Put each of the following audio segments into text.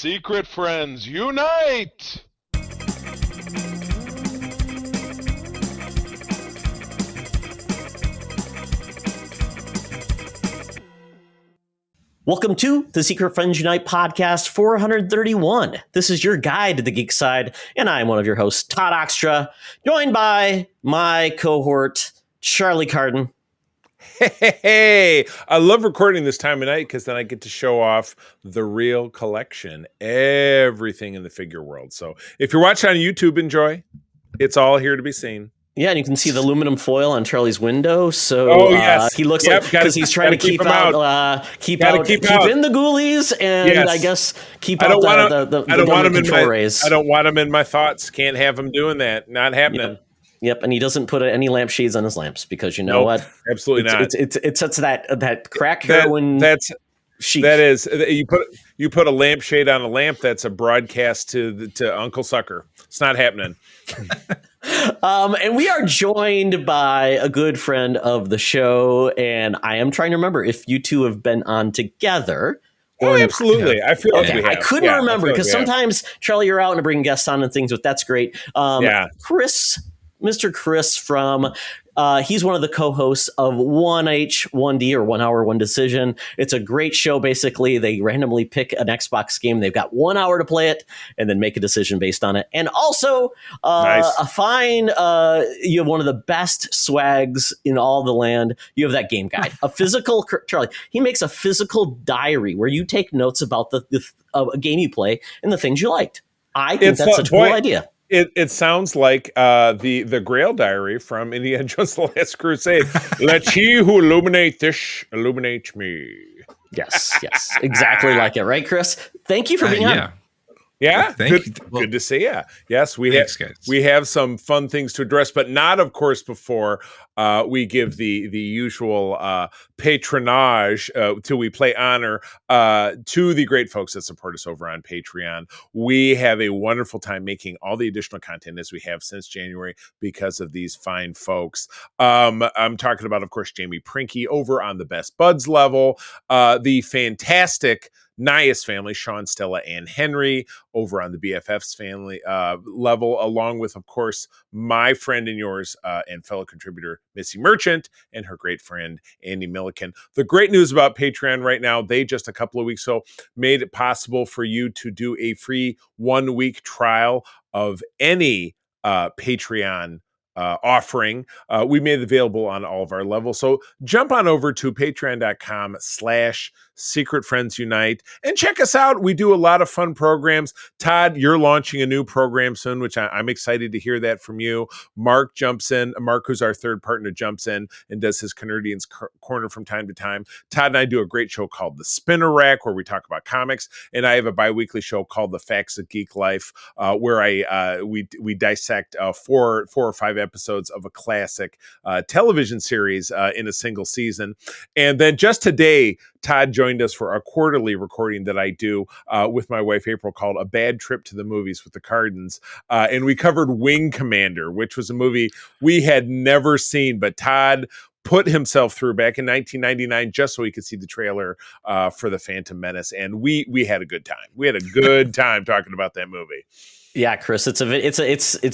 Secret friends, unite! Welcome to the Secret Friends Unite podcast 431. This is your guide to the geek side, and I'm one of your hosts, Todd Oxtra, joined by my cohort, Charlie Carden. Hey, I love recording this time of night because then I get to show off the real collection, everything in the figure world. So if you're watching on YouTube, enjoy. It's all here to be seen. Yeah, and you can see the aluminum foil on Charlie's window. So yes. He looks like, because he's trying to keep in the ghoulies, and I guess keep out the control rays. I don't want him in my thoughts. Can't have him doing that. Not happening. Yep, and he doesn't put any lampshades on his lamps because you know what? Absolutely not. It's that crack heroin. That's chic. That is, you put a lampshade on a lamp. That's a broadcast to Uncle Sucker. It's not happening. And we are joined by a good friend of the show, and I am trying to remember if you two have been on together. Absolutely. I feel like we have. I couldn't remember because sometimes, Charlie, you're out and bring guests on and things, but that's great. Mr. Chris from, he's one of the co-hosts of 1H, 1D, or 1 Hour, 1 Decision. It's a great show, basically. They randomly pick an Xbox game. They've got 1 hour to play it and then make a decision based on it. And also, a fine, you have one of the best swags in all the land. You have that game guide. A physical, Charlie, he makes a physical diary where you take notes about a game you play and the things you liked. I think that's such a cool idea. It sounds like the Grail Diary from Indiana Jones: The Last Crusade. Let he who illuminate this illuminate me. Yes, exactly like it, right, Chris? Thank you for being on. Yeah, good to see you. Yes, we have some fun things to address, but not, of course, before we give the usual patronage till we play honor to the great folks that support us over on Patreon. We have a wonderful time making all the additional content as we have since January because of these fine folks. I'm talking about, of course, Jamie Prinky over on the Best Buds level, the fantastic Nias family, Sean, Stella, and Henry over on the BFFs family level, along with, of course, my friend and yours and fellow contributor, Missy Merchant, and her great friend, Andy Milliken. The great news about Patreon right now, they just a couple of weeks ago made it possible for you to do a free 1-week trial of any Patreon offering. We made it available on all of our levels. So jump on over to patreon.com/Secret Friends Unite and check us out. We do a lot of fun programs. Todd, you're launching a new program soon, which I'm excited to hear that from you. Mark jumps in. Mark, who's our third partner, jumps in and does his Canardians Corner from time to time. Todd and I do a great show called The Spinner Rack, where we talk about comics. And I have a bi-weekly show called The Facts of Geek Life, where we dissect 4 or 5 episodes of a classic television series in a single season. And then just today, Todd joined us for a quarterly recording that I do with my wife, April, called A Bad Trip to the Movies with the Cardens. And we covered Wing Commander, which was a movie we had never seen, but Todd put himself through back in 1999 just so he could see the trailer for The Phantom Menace. And we had a good time. We had a good time talking about that movie. Yeah, Chris, it's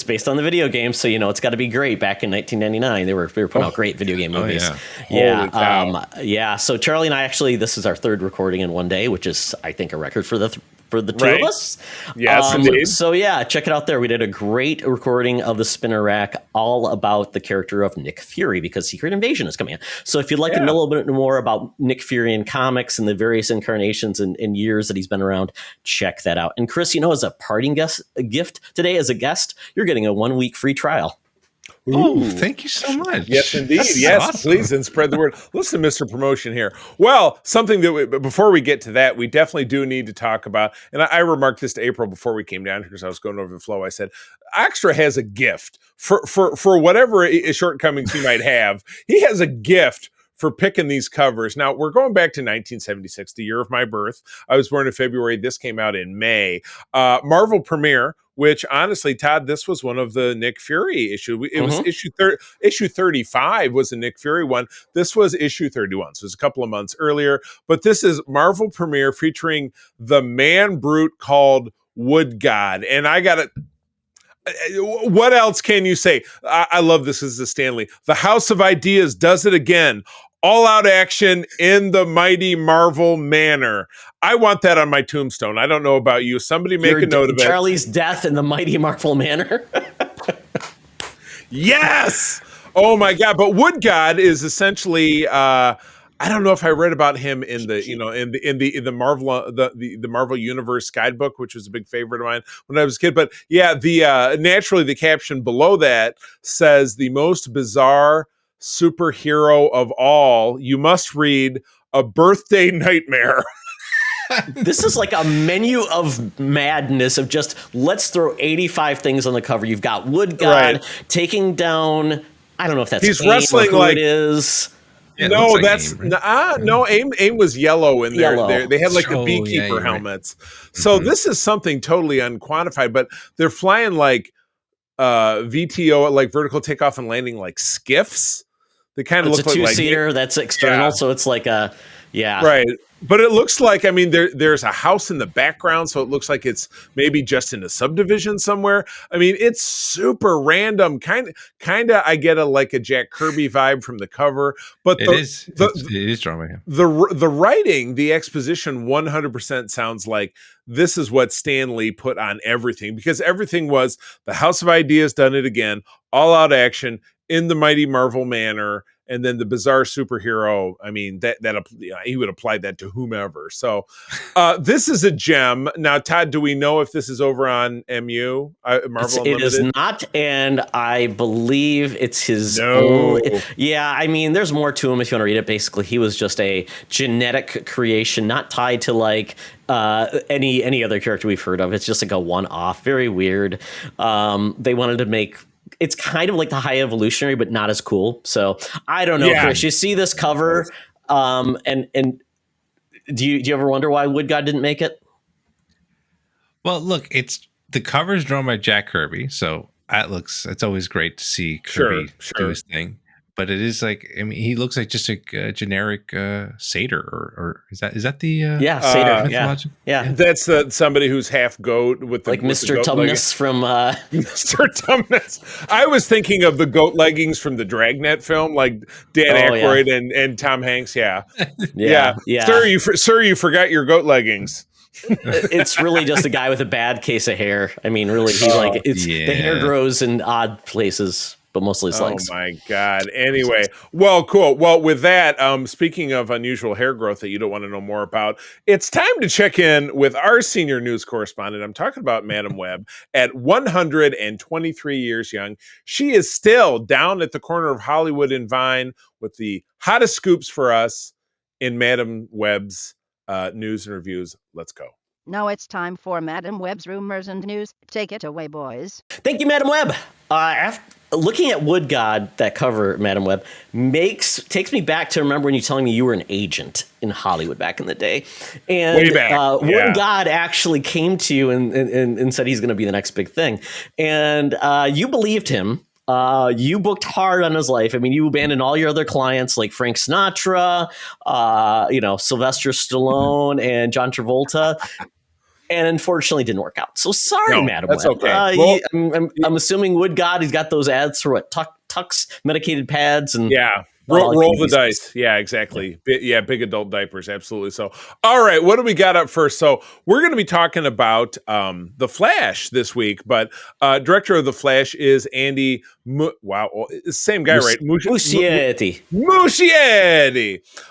based on the video game, so you know it's got to be great. Back in 1999, they were putting out great video game movies. So Charlie and I this is our third recording in one day, which is I think a record for the two of us. Yes, indeed. So yeah, check it out there. We did a great recording of the Spinner Rack, all about the character of Nick Fury, because Secret Invasion is coming in. So if you'd like to know a little bit more about Nick Fury in comics and the various incarnations and years that he's been around, check that out. And Chris, as a parting gift today, as a guest, you're getting a 1-week free trial. Oh, thank you so much. Yes, indeed. That's awesome. Please, and spread the word. Listen, Mr. Promotion here. Well, something that before we get to that, we definitely do need to talk about, and I remarked this to April before we came down here because I was going over the flow. I said, Extra has a gift for whatever shortcomings he might have. He has a gift for picking these covers. Now, we're going back to 1976, the year of my birth. I was born in February. This came out in May. Marvel premiere, which honestly, Todd, this was one of the Nick Fury issue. It was issue 35 was the Nick Fury one. This was issue 31, so it was a couple of months earlier. But this is Marvel premiere featuring the man brute called Wood God. And I got it. What else can you say? I love this as a Stanley. The House of Ideas does it again. All out action in the mighty Marvel manner. I want that on my tombstone. I don't know about you. Somebody make a note of it. Charlie's death in the mighty Marvel manner. Yes. Oh my God. But Wood God is essentially, I don't know if I read about him in the, in the Marvel, the Marvel Universe guidebook, which was a big favorite of mine when I was a kid. But yeah, naturally the caption below that says the most bizarre superhero of all. You must read A Birthday Nightmare. This is like a menu of madness of just let's throw 85 things on the cover. You've got Wood God taking down. I don't know if that's he's AIM wrestling or who like it is. Yeah, no, like that's AIM, right? No. AIM was yellow in there. They had like the beekeeper helmets. Right. So this is something totally unquantified, but they're flying like VTO, like vertical takeoff and landing, like skiffs. They kind of look like two-seater that's external, so it's like a right. But it looks like, I mean, there's a house in the background, so it looks like it's maybe just in a subdivision somewhere. I mean, it's super random. Kind of, I get like a Jack Kirby vibe from the cover, but it is drama. The writing, the exposition, 100% sounds like this is what Stan Lee put on everything, because everything was the House of Ideas done it again, all out action in the mighty Marvel manner. And then the bizarre superhero, I mean, that he would apply that to whomever. So this is a gem. Now, Todd, do we know if this is over on MU, Marvel Unlimited? It is not, and I believe it's his own. Yeah, I mean, there's more to him if you want to read it. Basically, he was just a genetic creation, not tied to like any other character we've heard of. It's just like a one-off. Very weird. They wanted to make... It's kind of like the High Evolutionary, but not as cool. So I don't know, Chris. You see this cover, and do you ever wonder why Wood God didn't make it? Well, look, the cover is drawn by Jack Kirby, so it's always great to see Kirby do his thing. But it is like, I mean, he looks like just a generic satyr, or is that the satyr? Yeah. That's somebody who's half goat with the like Mr. Tumnus from Mr. Tumnus. I was thinking of the goat leggings from the Dragnet film, like Dan Aykroyd and Tom Hanks. Yeah. Sir, you forgot your goat leggings. It's really just a guy with a bad case of hair. I mean, really, the hair grows in odd places. But mostly his legs. Oh my God. Anyway, well, cool. Well, with that, speaking of unusual hair growth that you don't want to know more about, it's time to check in with our senior news correspondent. I'm talking about Madam Webb. At 123 years young, she is still down at the corner of Hollywood and Vine with the hottest scoops for us in Madam Webb's news and reviews. Let's go. Now it's time for Madam Webb's rumors and news. Take it away, boys. Thank you, Madam Webb. Looking at Wood God, that cover, Madam Webb, takes me back to remember when you telling me you were an agent in Hollywood back in the day. And way back. Wood God actually came to you and said he's going to be the next big thing. And you believed him. You booked hard on his life. I mean, you abandoned all your other clients like Frank Sinatra, Sylvester Stallone, and John Travolta. And unfortunately, didn't work out. So sorry, Madam Webb. Okay. I'm assuming Wood God, he's got those ads for what? Tux medicated pads and roll the dice. Yeah, exactly. Big adult diapers. Absolutely. So, all right, what do we got up first? So we're going to be talking about The Flash this week, but director of The Flash is Andy. Same guy, right? Muschietti.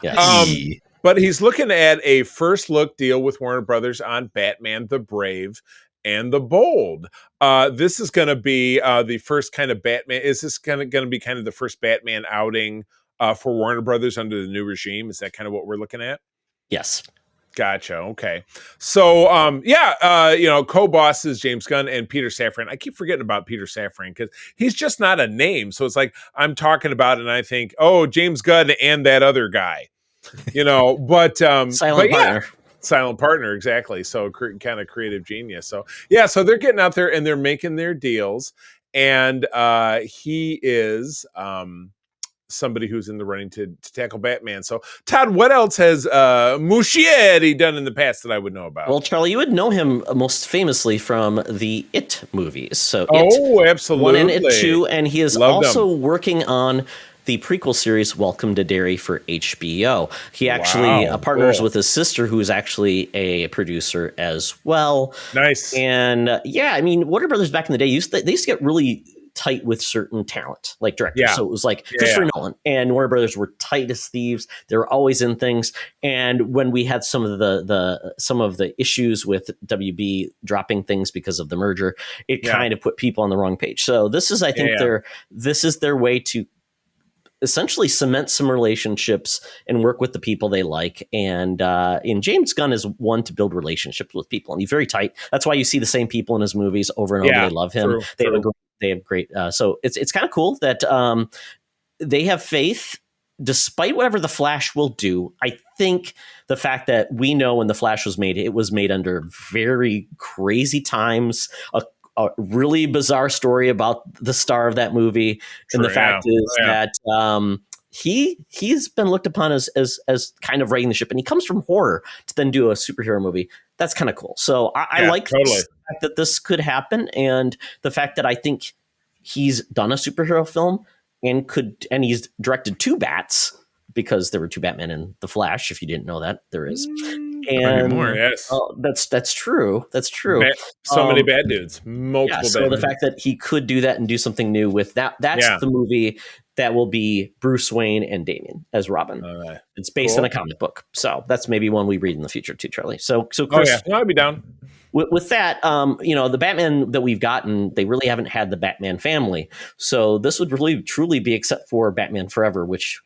Yes. But he's looking at a first look deal with Warner Brothers on Batman the Brave and the Bold. This is going to be the first kind of Batman. Is this going to be kind of the first Batman outing for Warner Brothers under the new regime? Is that kind of what we're looking at? Yes. Gotcha. Okay. So, co-boss is James Gunn and Peter Safran. I keep forgetting about Peter Safran because he's just not a name. So it's like I'm talking about it and I think, oh, James Gunn and that other guy, Silent partner. Silent partner. Exactly. So kind of creative genius. So, yeah. So they're getting out there and they're making their deals. And he is somebody who's in the running to tackle Batman. So, Todd, what else has Muschietti done in the past that I would know about? Well, Charlie, you would know him most famously from the It movies. So, absolutely. 1 and It 2, and he is also working on the prequel series Welcome to Derry for HBO. He actually partners with his sister, who is actually a producer as well. Nice. And Warner Brothers back in the day they used to get really tight with certain talent, like directors. Yeah. So it was like Christopher Nolan and Warner Brothers were tight as thieves. They were always in things. And when we had some of the issues with WB dropping things because of the merger, it kind of put people on the wrong page. So this is, I think, this is their way to essentially cement some relationships and work with the people they like. And James Gunn is one to build relationships with people, and he's very tight. That's why you see the same people in his movies over and over. They love him. They have great. So it's kind of cool that they have faith, despite whatever the Flash will do. I think the fact that we know when the Flash was made, it was made under very crazy times. A really bizarre story about the star of that movie. And the fact is that he's been looked upon as kind of righting the ship, and he comes from horror to then do a superhero movie. That's kind of cool. So I like the fact that this could happen, and the fact that I think he's done a superhero film and he's directed 2 Bats, because there were 2 Batmen in The Flash. If you didn't know that, there is. And more, yes. That's true. That's true. Many bad dudes. Multiple bad So the fact that he could do that and do something new with that's the movie that will be Bruce Wayne and Damian as Robin. Right. It's based on a comic book. So that's maybe one we read in the future too, Charlie. So Chris, I'd be down. With that, the Batman that we've gotten, they really haven't had the Batman family. So this would really truly be, except for Batman Forever, which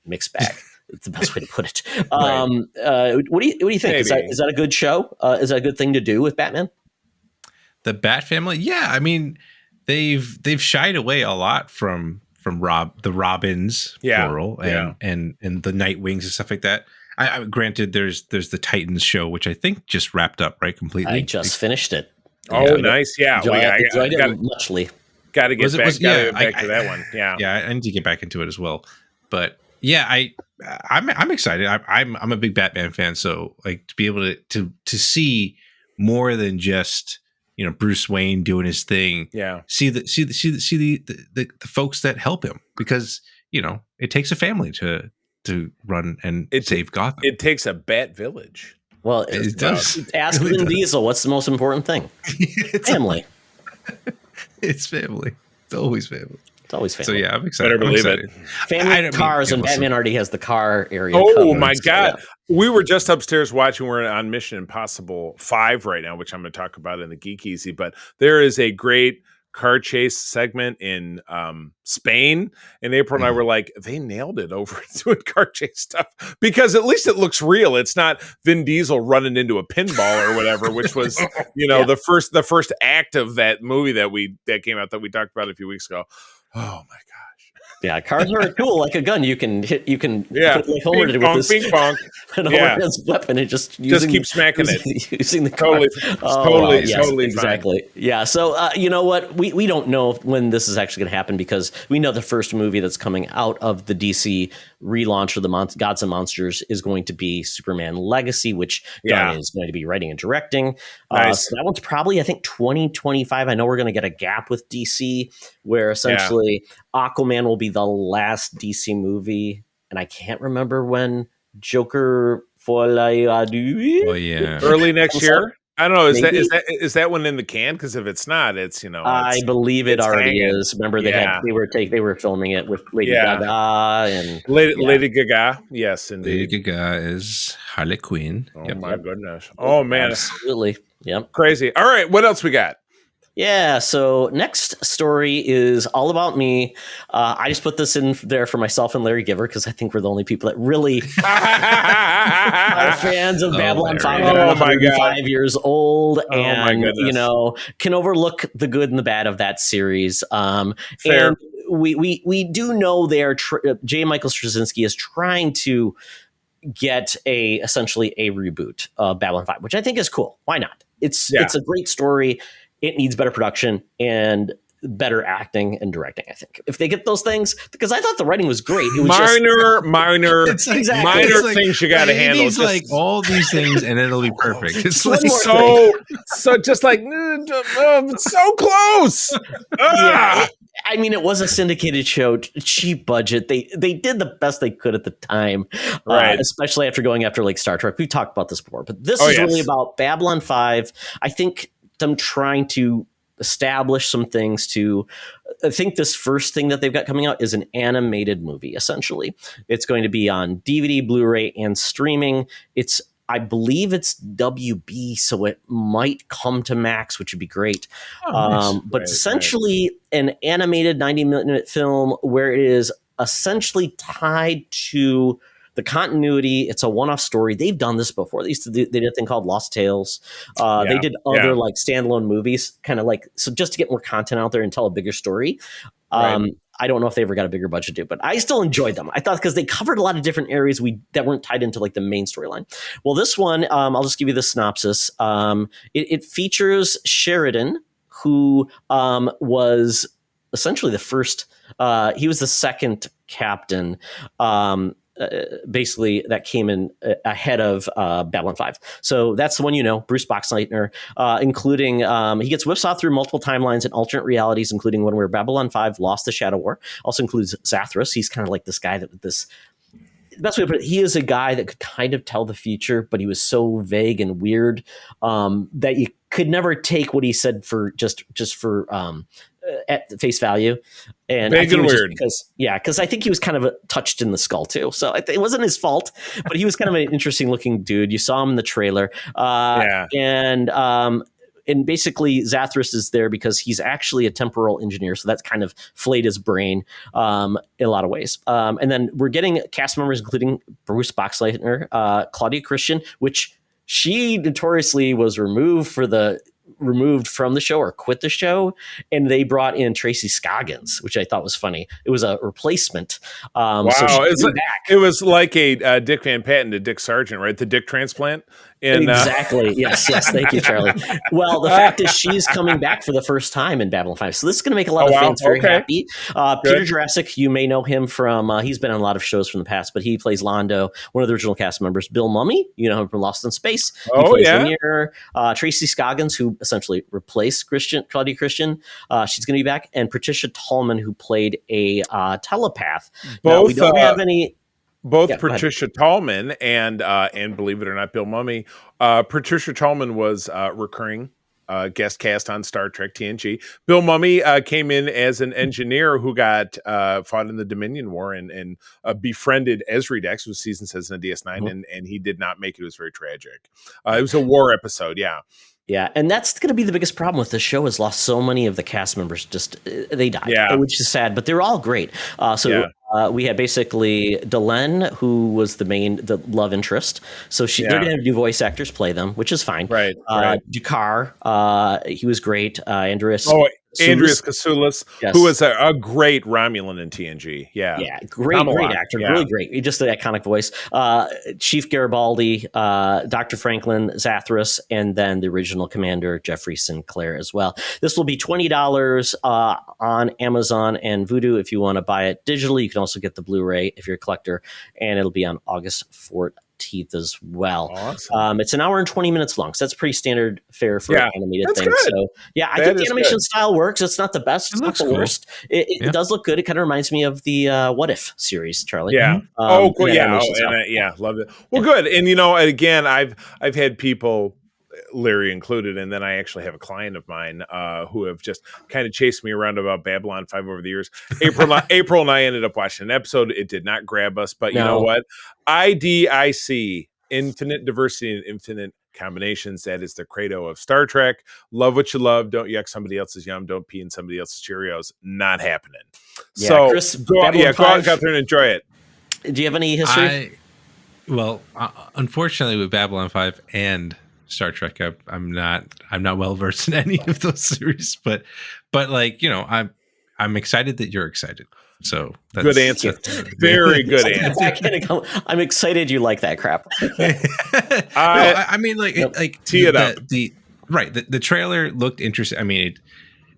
mixed bag. It's the best way to put it. What do you think? Is that a good show? Is that a good thing to do with Batman? The Bat family? Yeah, I mean, they've shied away a lot from the Robins, plural, and the Nightwings and stuff like that. I granted, there's the Titans show, which I think just wrapped up, right? Completely. I just finished it. Oh, nice. Yeah. Enjoyed it muchly. Got to get back to that one. Yeah. Yeah, I need to get back into it as well. But yeah, I'm excited. I'm a big Batman fan, so like to be able to see more than just Bruce Wayne doing his thing. Yeah, see the folks that help him, because it takes a family to run and save Gotham. It takes a Bat village. Well, it does. Ask Vin Diesel. What's the most important thing? Family. It's family. It's always family. It's always family. So yeah, I'm excited. Better believe it. Family, cars, and Batman already has the car area. Oh my God. We were just upstairs watching. We're on Mission Impossible 5 right now, which I'm going to talk about in the Geek Easy. But there is a great car chase segment in Spain. And April and I were like, they nailed it over doing car chase stuff, because at least it looks real. It's not Vin Diesel running into a pinball or whatever, which was, the first act of that movie that came out that we talked about a few weeks ago. Oh my gosh. Yeah, cars are cool, like a gun. You can put like Homer did with this an Homer's weapon and just keep smacking it. Using the car. Totally exactly. Fine. Yeah. So you know what? We don't know when this is actually going to happen, because we know the first movie that's coming out of the DC relaunch of the Gods and Monsters is going to be Superman Legacy, which Gunn is going to be writing and directing. Nice. So that one's probably, I think, 2025. I know we're going to get a gap with DC where essentially Aquaman will be the last DC movie, and I can't remember when Joker for la early next year. I don't know. Is that one in the can? Because if it's not, it's I believe it already is. Remember they were filming it with Lady Gaga and Lady Gaga. Yes, indeed. Lady Gaga is Harley Quinn. Oh my goodness. Oh man, absolutely. Yep. Crazy. All right, what else we got? Yeah, so next story is all about me. I just put this in there for myself and Larry Giver because I think we're the only people that really are fans of Babylon 5 that are 105 years old and, can overlook the good and the bad of that series. Fair. And we do know J. Michael Straczynski is trying to get essentially a reboot of Babylon 5, which I think is cool. Why not? It's a great story. It needs better production and better acting and directing, I think. If they get those things, because I thought the writing was great. It was minor things you got to handle. It's like all these things and it'll be perfect. It's like so just like so close. I mean, it was a syndicated show, cheap budget. They did the best they could at the time, right? Especially after going after like Star Trek. We've talked about this before, but this is really about Babylon 5. I think them trying to establish some things I think this first thing that they've got coming out is an animated movie, essentially. It's going to be on DVD, Blu-ray, and streaming. I believe it's WB, so it might come to Max, which would be great. Nice. But it's essentially an animated 90-minute film where it is essentially tied to the continuity. It's a one-off story. They've done this before. They did a thing called Lost Tales. They did other like standalone movies, kind of like, so just to get more content out there and tell a bigger story. I don't know if they ever got a bigger budget to do, but I still enjoyed them. I thought because they covered a lot of different areas that weren't tied into like the main storyline. Well, this one, I'll just give you the synopsis. It features Sheridan, who was essentially the first. He was the second captain. Basically that came in ahead of Babylon 5. So that's the one, Bruce Boxleitner, including he gets whipsawed through multiple timelines and alternate realities, including one where Babylon 5 lost the Shadow War. Also includes Zathras. He's kind of like this guy the best way to put it, he is a guy that could kind of tell the future, but he was so vague and weird that you could never take what he said for just for at face value. And vague and weird because I think he was kind of touched in the skull too. So it wasn't his fault, but he was kind of an interesting looking dude. You saw him in the trailer. And basically Zathras is there because he's actually a temporal engineer. So that's kind of flayed his brain in a lot of ways. And then we're getting cast members, including Bruce Boxleitner, Claudia Christian, which she notoriously was removed from the show or quit the show, and they brought in Tracy Scoggins, which I thought was funny. It was a replacement. Wow, so it was like a Dick Van Patten to Dick Sargent, right? The Dick transplant. Exactly. Yes. Thank you, Charlie. Well, the fact is she's coming back for the first time in Babylon 5. So this is going to make a lot of fans very happy. Peter Jurassic, you may know him from, he's been on a lot of shows from the past, but he plays Londo, one of the original cast members. Bill Mummy, you know him from Lost in Space. He plays Lanier. Tracy Scoggins, who essentially replaced Claudia Christian. She's going to be back. And Patricia Tallman, who played a telepath. Now, we don't have any... Both Patricia Tallman and believe it or not, Bill Mummy. Patricia Tallman was recurring guest cast on Star Trek TNG. Bill Mummy came in as an engineer who got fought in the Dominion War and befriended Ezri Dex, whose season says in DS9, and he did not make it. It was very tragic. It was a war episode, yeah. Yeah, and that's going to be the biggest problem with the show. Has lost so many of the cast members. They died, which is sad. But they're all great. We had basically Delenn, who was the love interest. So they're going to have new voice actors play them, which is fine. Right. Ducar, he was great. Andreas Kasoulis, who was a great Romulan in TNG. Yeah, great actor, really great. Just an iconic voice. Chief Garibaldi, Dr. Franklin, Zathras, and then the original commander Jeffrey Sinclair as well. This will be $20 on Amazon and Vudu if you want to buy it digitally. You can also get the Blu-ray if you're a collector, and it'll be on August 14th as well. Awesome. It's an hour and 20 minutes long, so that's pretty standard fare for an animated thing. Good. So I think the animation style works. It's not the best. It's not the worst. It does look good. It kind of reminds me of the What If series, Charlie. Yeah. Cool. Love it. Well, good. And again, I've had people, Larry included, and then I actually have a client of mine who have just kind of chased me around about Babylon 5 over the years. April and I ended up watching an episode. It did not grab us, but you know what? IDIC, infinite diversity and infinite combinations. That is the credo of Star Trek. Love what you love. Don't yuck somebody else's yum. Don't pee in somebody else's Cheerios. Not happening. Yeah, so Chris, go out there and enjoy it. Do you have any history? Unfortunately, with Babylon 5 and Star Trek, I'm not well versed in any of those series, but like, I'm excited that you're excited. So that's good answer. Very good answer. I'm excited you like that crap. I mean, tee it up. The trailer looked interesting. I mean,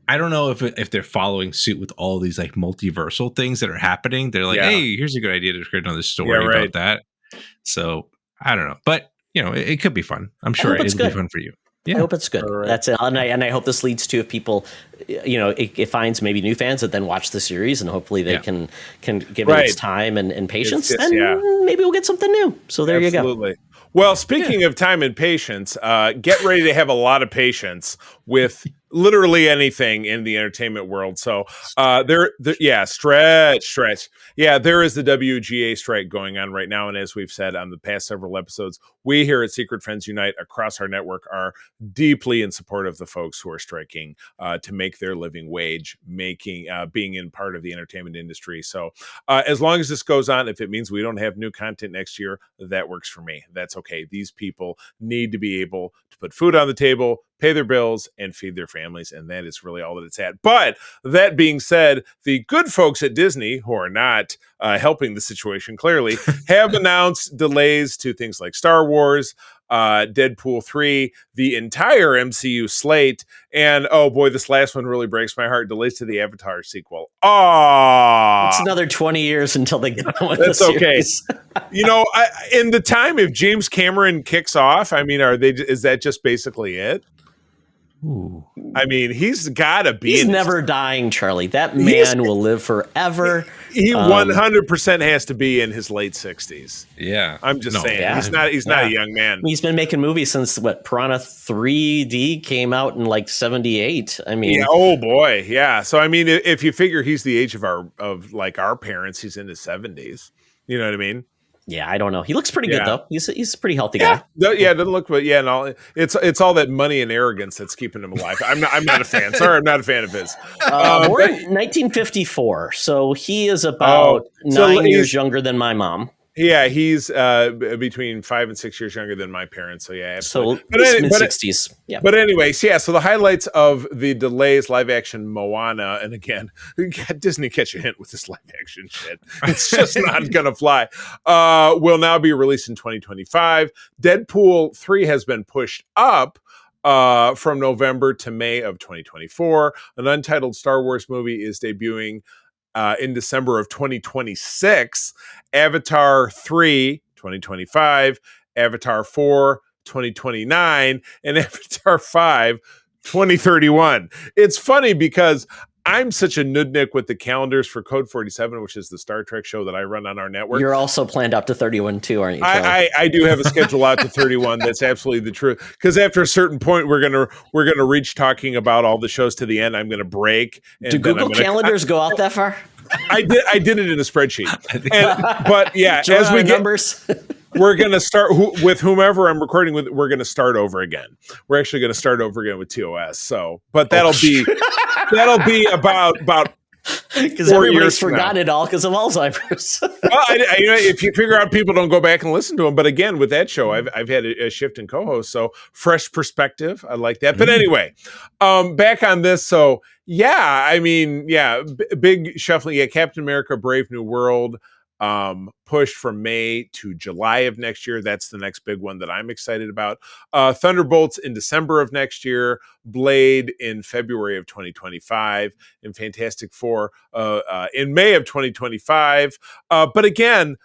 I don't know if they're following suit with all these like multiversal things that are happening. They're like, hey, here's a good idea to create another story about that. So I don't know, but it could be fun. I'm sure it'll be fun for you. Yeah. I hope it's good. Right. That's it. And I hope this leads to, if people, it finds maybe new fans that then watch the series, and hopefully they can give it its time and patience. Then maybe we'll get something new. So there you go. Absolutely. Well, speaking of time and patience, get ready to have a lot of patience with literally anything in the entertainment world. So stretch. Yeah, there is the WGA strike going on right now. And as we've said on the past several episodes, we here at Secret Friends Unite across our network are deeply in support of the folks who are striking to make their living wage, being in part of the entertainment industry. So as long as this goes on, if it means we don't have new content next year, that works for me. That's okay. These people need to be able to put food on the table, pay their bills, and feed their families, and that is really all that it's at. But that being said, the good folks at Disney, who are not helping the situation clearly, have announced delays to things like Star Wars, Deadpool 3, the entire MCU slate, and oh boy, this last one really breaks my heart, delays to the Avatar sequel. It's another 20 years until they get on with the series. Okay. In the time, if James Cameron kicks off, I mean, is that just basically it? Ooh. I mean, he's got to be. He's never dying, Charlie. That man will live forever. He 100% has to be in his late 60s. Yeah, I'm just saying. Yeah. He's not a young man. He's been making movies since Piranha 3D came out in like 78. I mean, oh boy, yeah. So I mean, if you figure he's the age of our parents, he's in his 70s. You know what I mean? Yeah, I don't know. He looks pretty good though. He's a pretty healthy guy. Yeah, doesn't look, but no, it's all that money and arrogance that's keeping him alive. I'm not a fan. Sorry, I'm not a fan of his. Born in 1954, so he is about 9 years younger than my mom. Yeah, he's between 5 and 6 years younger than my parents. So yeah, absolutely. So mid-60s. Yeah. But anyways, so the highlights of the delays: live action Moana, and again, Disney catch a hint with this live action shit. It's just not gonna fly. Will now be released in 2025. Deadpool 3 has been pushed up from November to May of 2024. An untitled Star Wars movie is debuting in December of 2026, Avatar 3, 2025, Avatar 4, 2029, and Avatar 5, 2031. It's funny because I'm such a nudnik with the calendars for Code 47, which is the Star Trek show that I run on our network. You're also planned out to 31 too, aren't you? I do have a schedule out to 31. That's absolutely the truth. Because after a certain point, we're gonna reach talking about all the shows to the end. I'm gonna break. And do Google calendars go out that far? I did it in a spreadsheet. But yeah, as we get numbers. We're going to start with whomever I'm recording with. We're going to start over again. We're actually going to start over again with TOS. So, but that'll be about because everybody's forgotten it all because of Alzheimer's. Well, if you figure out people don't go back and listen to them, but again, with that show, I've had a shift in co-host, so fresh perspective. I like that. But anyway, back on this. So yeah, I mean, big shuffling. Yeah, Captain America: Brave New World. Pushed from May to July of next year. That's the next big one that I'm excited about. Thunderbolts in December of next year, Blade in February of 2025, and Fantastic Four in May of 2025. But again,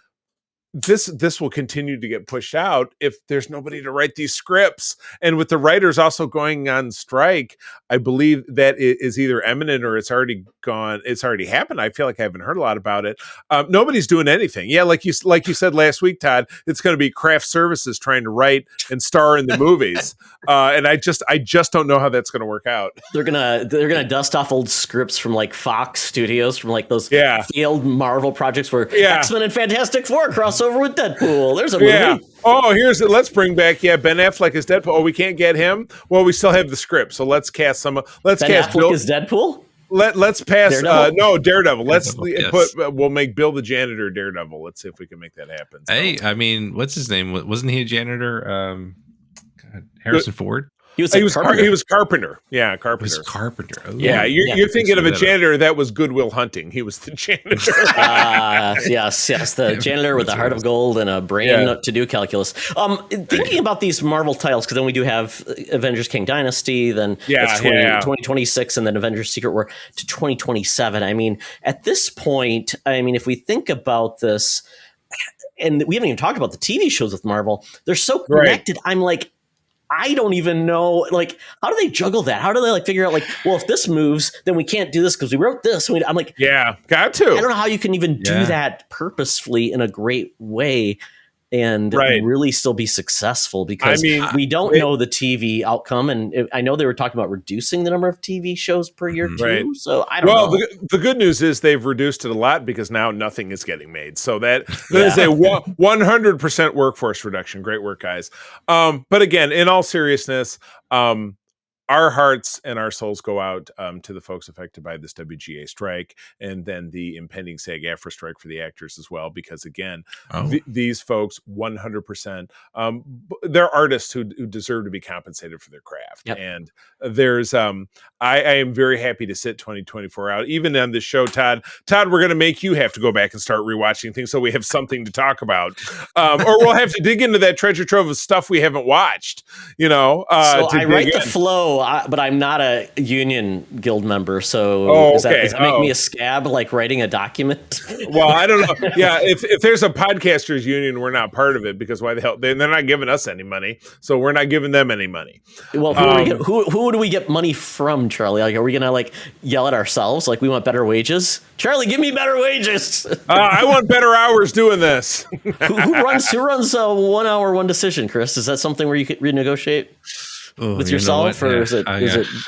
this will continue to get pushed out if there's nobody to write these scripts. And with the writers also going on strike, I believe that it is either imminent or it's already gone. It's already happened. I feel like I haven't heard a lot about it. Nobody's doing anything. Yeah, like you said last week, Todd, it's going to be craft services trying to write and star in the movies. And I just don't know how that's going to work out. They're gonna dust off old scripts from like Fox Studios, from like those failed Marvel projects where X-Men and Fantastic Four crossover with Deadpool. There's a movie. Oh, let's bring back Ben Affleck as Deadpool. Oh, we can't get him. Well, we still have the script, so let's cast some. Let's Ben cast Affleck as Deadpool. Let's pass. Daredevil? Daredevil. Let's yes. We'll make Bill the janitor Daredevil. Let's see if we can make that happen. So. Hey, I mean, what's his name? Wasn't he a janitor? Harrison Ford. He was Carpenter. Yeah, Carpenter. He was Carpenter. Oh, yeah, you're thinking of a janitor that was Goodwill Hunting. He was the janitor. Yes, the janitor with the heart of gold and a brain to do calculus. Thinking about these Marvel titles, because then we do have Avengers King Dynasty, then 2026, and then Avengers Secret War to 2027. I mean, at this point, if we think about this, and we haven't even talked about the TV shows with Marvel, they're so connected. Right. I'm like, I don't even know, how do they juggle that? How do they figure out well, if this moves, then we can't do this because we wrote this. I'm like, yeah, got to. I don't know how you can even do that purposefully in a great way and really still be successful, because we don't know the TV outcome. And I know they were talking about reducing the number of TV shows per year too. So I don't know. Well, the good news is they've reduced it a lot, because now nothing is getting made. So that is a 100% workforce reduction. Great work, guys. But again, in all seriousness, our hearts and our souls go out to the folks affected by this WGA strike, and then the impending SAG-AFTRA strike for the actors as well, because again, these folks 100%, they're artists who deserve to be compensated for their craft. Yep. And there's I am very happy to sit 2024 out. Even on this show, Todd, we're going to make you have to go back and start rewatching things so we have something to talk about, or we'll have to dig into that treasure trove of stuff we haven't watched. So I write the flow. But I'm not a union guild member, so does that make me a scab, writing a document? Well, I don't know. Yeah, if there's a podcasters union, we're not part of it, because why the hell? They're not giving us any money, so we're not giving them any money. Well, who do we get money from, Charlie? Are we gonna yell at ourselves we want better wages? Charlie, give me better wages. I want better hours doing this. who runs a 1 hour, one decision, Chris? Is that something where you could renegotiate? With yourself, or is it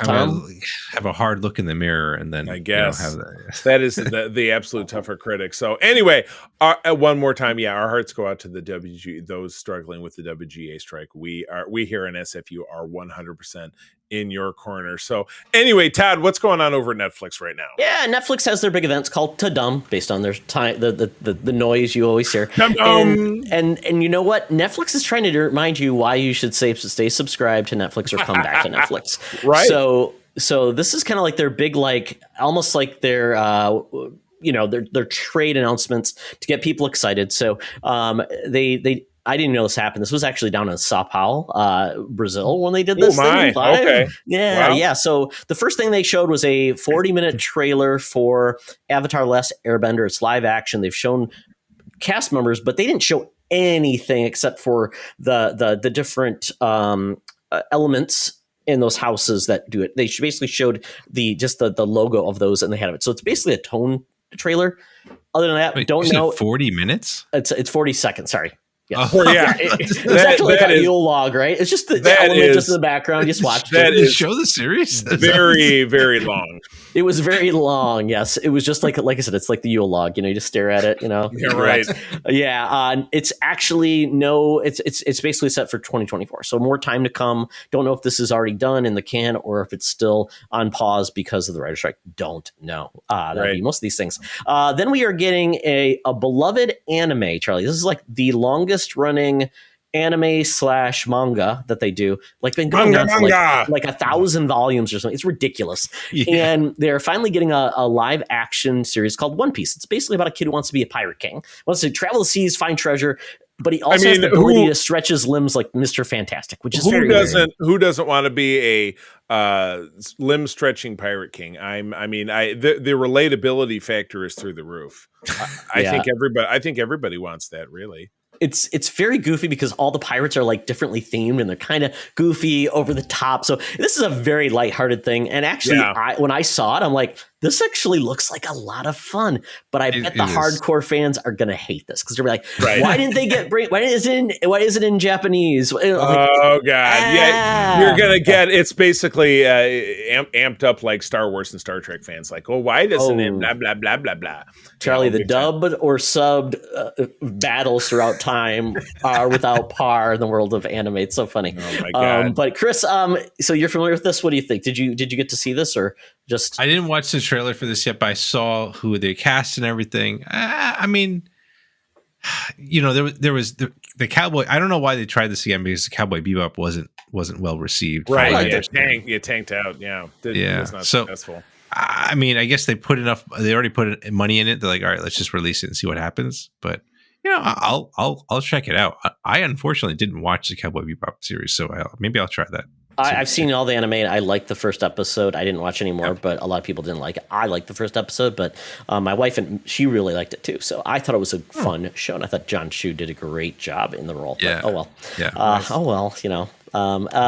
Tom? Have a hard look in the mirror, and then I guess that is the absolute tougher critic. So anyway, one more time, our hearts go out to the those struggling with the WGA strike. We here in SFU are 100% in your corner. So anyway, Todd, what's going on over at Netflix right now? Yeah, Netflix has their big events called Thunderdome, based on their time, the noise you always hear. And you know what? Netflix is trying to remind you why you should stay subscribed to Netflix or come back to Netflix. Right. So this is kind of their big, almost their their trade announcements to get people excited. So I didn't know this happened. This was actually down in Sao Paulo, Brazil, when they did this thing live. Okay. Yeah, wow. Yeah. So the first thing they showed was a 40-minute trailer for Avatar: Last Airbender. It's live action. They've shown cast members, but they didn't show anything except for the different elements in those houses that do it. They basically showed the logo of those, and they had it. So it's basically a tone trailer. Other than that, Wait, don't know. 40 minutes? It's 40 seconds. Sorry. Yeah, it's that, actually a Yule log, right? It's just the element just in the background. You just watch that. Did show the series? Very, very long. It was very long. Yes, it was just like I said, it's like the Yule log. You just stare at it. Yeah, right. Yeah, it's actually It's basically set for 2024. So more time to come. Don't know if this is already done in the can or if it's still on pause because of the writer's strike. Don't know. That'll be most of these things. Then we are getting a beloved anime, Charlie. This is the longest running anime / manga that they do, been going on for 1,000 volumes or something. It's ridiculous. Yeah. And they're finally getting a live action series called One Piece. It's basically about a kid who wants to be a pirate king, wants to travel the seas, find treasure, but he also has the ability to stretch his limbs like Mr. Fantastic, which is very weird. Who doesn't want to be a limb stretching pirate king? The relatability factor is through the roof. I think everybody wants that, really. It's very goofy because all the pirates are differently themed, and they're kind of goofy, over the top. So this is a very lighthearted thing. And actually, when I saw it, I'm like, this actually looks like a lot of fun. But I bet the hardcore fans are going to hate this because they're like, why didn't they why is it in Japanese? Like, oh, God. Yeah, you're going to get, it's basically amped up like Star Wars and Star Trek fans. Like, oh, why doesn't it blah, blah, blah, blah, blah. Charlie, the dubbed or subbed battles throughout time are without par in the world of anime. It's so funny. Oh, my God. But Chris, so you're familiar with this? What do you think? Did you get to see this or just? I didn't watch the trailer for this yet, but I saw who they cast and everything. I mean, there was the Cowboy. I don't know why they tried this again because the Cowboy Bebop wasn't well received. Right. You tanked out. Yeah. It was not successful. I mean, I guess they already put money in it. They're like, all right, let's just release it and see what happens. But I'll check it out. I unfortunately didn't watch the Cowboy Bebop series, so maybe I'll try that. I've seen all the anime. I liked the first episode. I didn't watch any more, but a lot of people didn't like it. I liked the first episode, but my wife she really liked it too. So I thought it was a fun show, and I thought John Chu did a great job in the role. Yeah. But, oh well. Yeah. Oh well.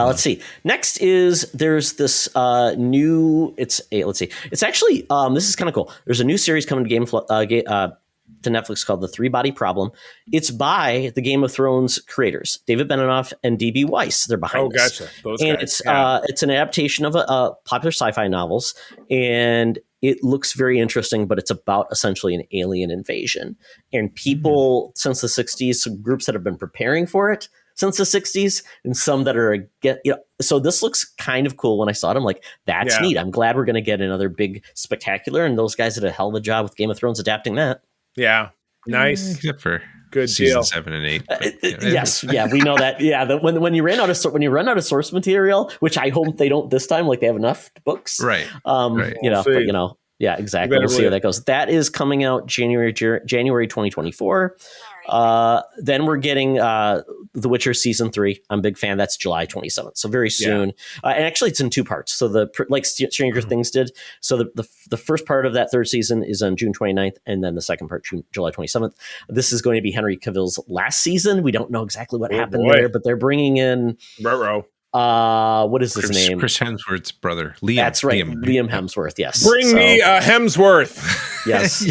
Let's see. Next is there's this new. It's actually this is kind of cool. There's a new series coming to Netflix called The Three Body Problem. It's by the Game of Thrones creators, David Benioff and D.B. Weiss. They're behind this. Gotcha. Those and guys. It's an adaptation of a popular sci-fi novels, and it looks very interesting, but it's about essentially an alien invasion. And people since the 60s, some groups that have been preparing for it since the 60s, and some that are so this looks kind of cool. When I saw it, I'm like, that's neat. I'm glad we're going to get another big spectacular, and those guys did a hell of a job with Game of Thrones adapting that. Yeah, nice. Except for good season deal. 7 and 8. Yes, we know that. Yeah, when you run out of source material, which I hope they don't this time, like they have enough books, right? Yeah, exactly. We'll see how that goes. That is coming out January 2024. Then we're getting The Witcher season 3. I'm a big fan. That's July 27th. So very soon. And actually it's in 2 parts. So like Stranger Things did. So the first part of that 3rd season is on June 29th. And then the second part, July 27th. This is going to be Henry Cavill's last season. We don't know exactly what happened there, but they're bringing in what is his name? Chris Hemsworth's brother. Liam. That's right. Liam Hemsworth. Yes. Bring me Hemsworth. Yes.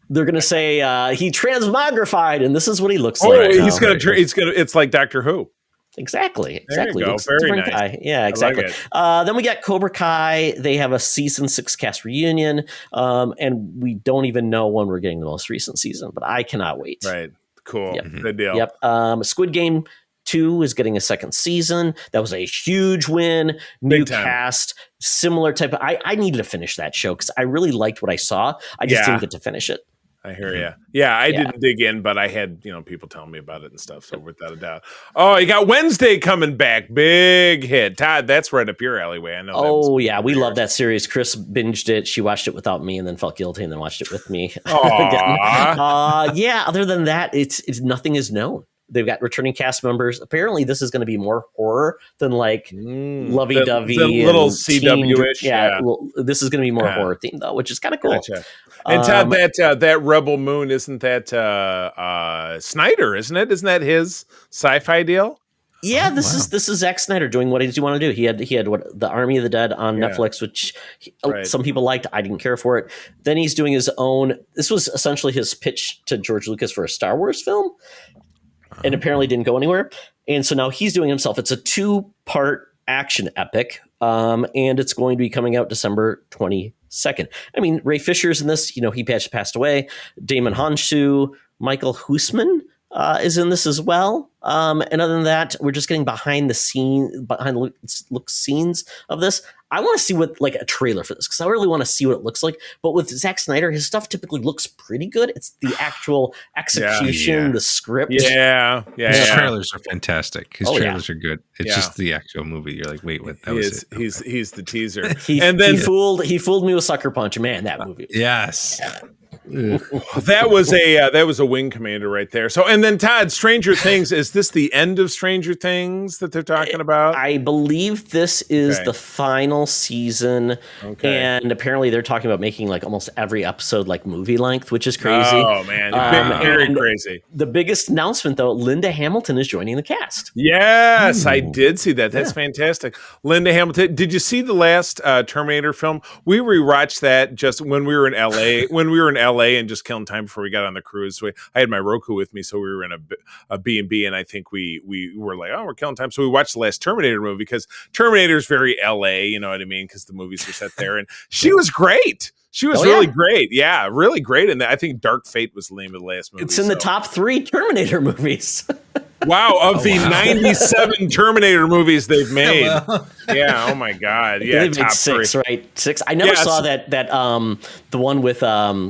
They're going to say he transmogrified, and this is what he looks like. Oh, he's going to. It's like Doctor Who. Exactly. There you go. Very nice. Guy. Yeah, exactly. Like then we got Cobra Kai. They have a season 6 cast reunion, and we don't even know when we're getting the most recent season, but I cannot wait. Right. Cool. Yep. Good deal. Yep. Squid Game 2 is getting a 2nd season. That was a huge win. New cast, similar type of. I needed to finish that show because I really liked what I saw. I just didn't get to finish it. I hear you. Yeah, I didn't dig in, but I had people telling me about it and stuff. So without a doubt. Oh, you got Wednesday coming back, big hit. Todd, that's right up your alleyway. I know. Oh yeah, we love that series. Chris binged it. She watched it without me, and then felt guilty, and then watched it with me. Yeah. Other than that, it's nothing is known. They've got returning cast members. Apparently, this is going to be more horror than like lovey-dovey, the little CW-ish. Yeah, this is going to be more horror themed though, which is kind of cool. Gotcha. And Todd, that Rebel Moon, isn't that Snyder? Isn't it? Isn't that his sci-fi deal? Yeah, this is Zack Snyder doing what did you want to do? He had what the Army of the Dead on Netflix, which some people liked. I didn't care for it. Then he's doing his own. This was essentially his pitch to George Lucas for a Star Wars film. And apparently didn't go anywhere. And so now he's doing himself. It's a 2-part action epic. And it's going to be coming out December 22nd. I mean, Ray Fisher's in this. He passed away. Damon Honshu, Michael Huisman is in this as well. And other than that, we're just getting behind the look scenes of this. I want to see what like a trailer for this because I really want to see what it looks like. But with Zack Snyder, his stuff typically looks pretty good. It's the actual execution, the script. His trailers are fantastic. His trailers are good. It's just the actual movie. You're like, wait, what? He's the teaser. He fooled me with Sucker Punch. Man, that movie. Yes. That was a wing commander right there. So, and then Todd, Stranger Things, is this the end of Stranger Things that they're talking about? I believe this is the final season, and apparently they're talking about making like almost every episode like movie length, which is crazy. Oh man, very crazy. The biggest announcement though, Linda Hamilton is joining the cast. Yes, I did see that. That's fantastic. Linda Hamilton. Did you see the last Terminator film? We rewatched that just when we were in LA. When we were in LA and just killing time before we got on the cruise. I had my Roku with me, so we were in a B&B, and I think we were like, oh, we're killing time. So we watched the last Terminator movie because Terminator is very LA, you know what I mean? Because the movies were set there, and she was great. She was really great. Yeah, really great. And I think Dark Fate was the name of the last movie. It's in the top 3 Terminator movies. Wow, of the 97 Terminator movies they've made. Yeah, oh my God. Yeah, they've made 6, right? 6. I never saw that the one with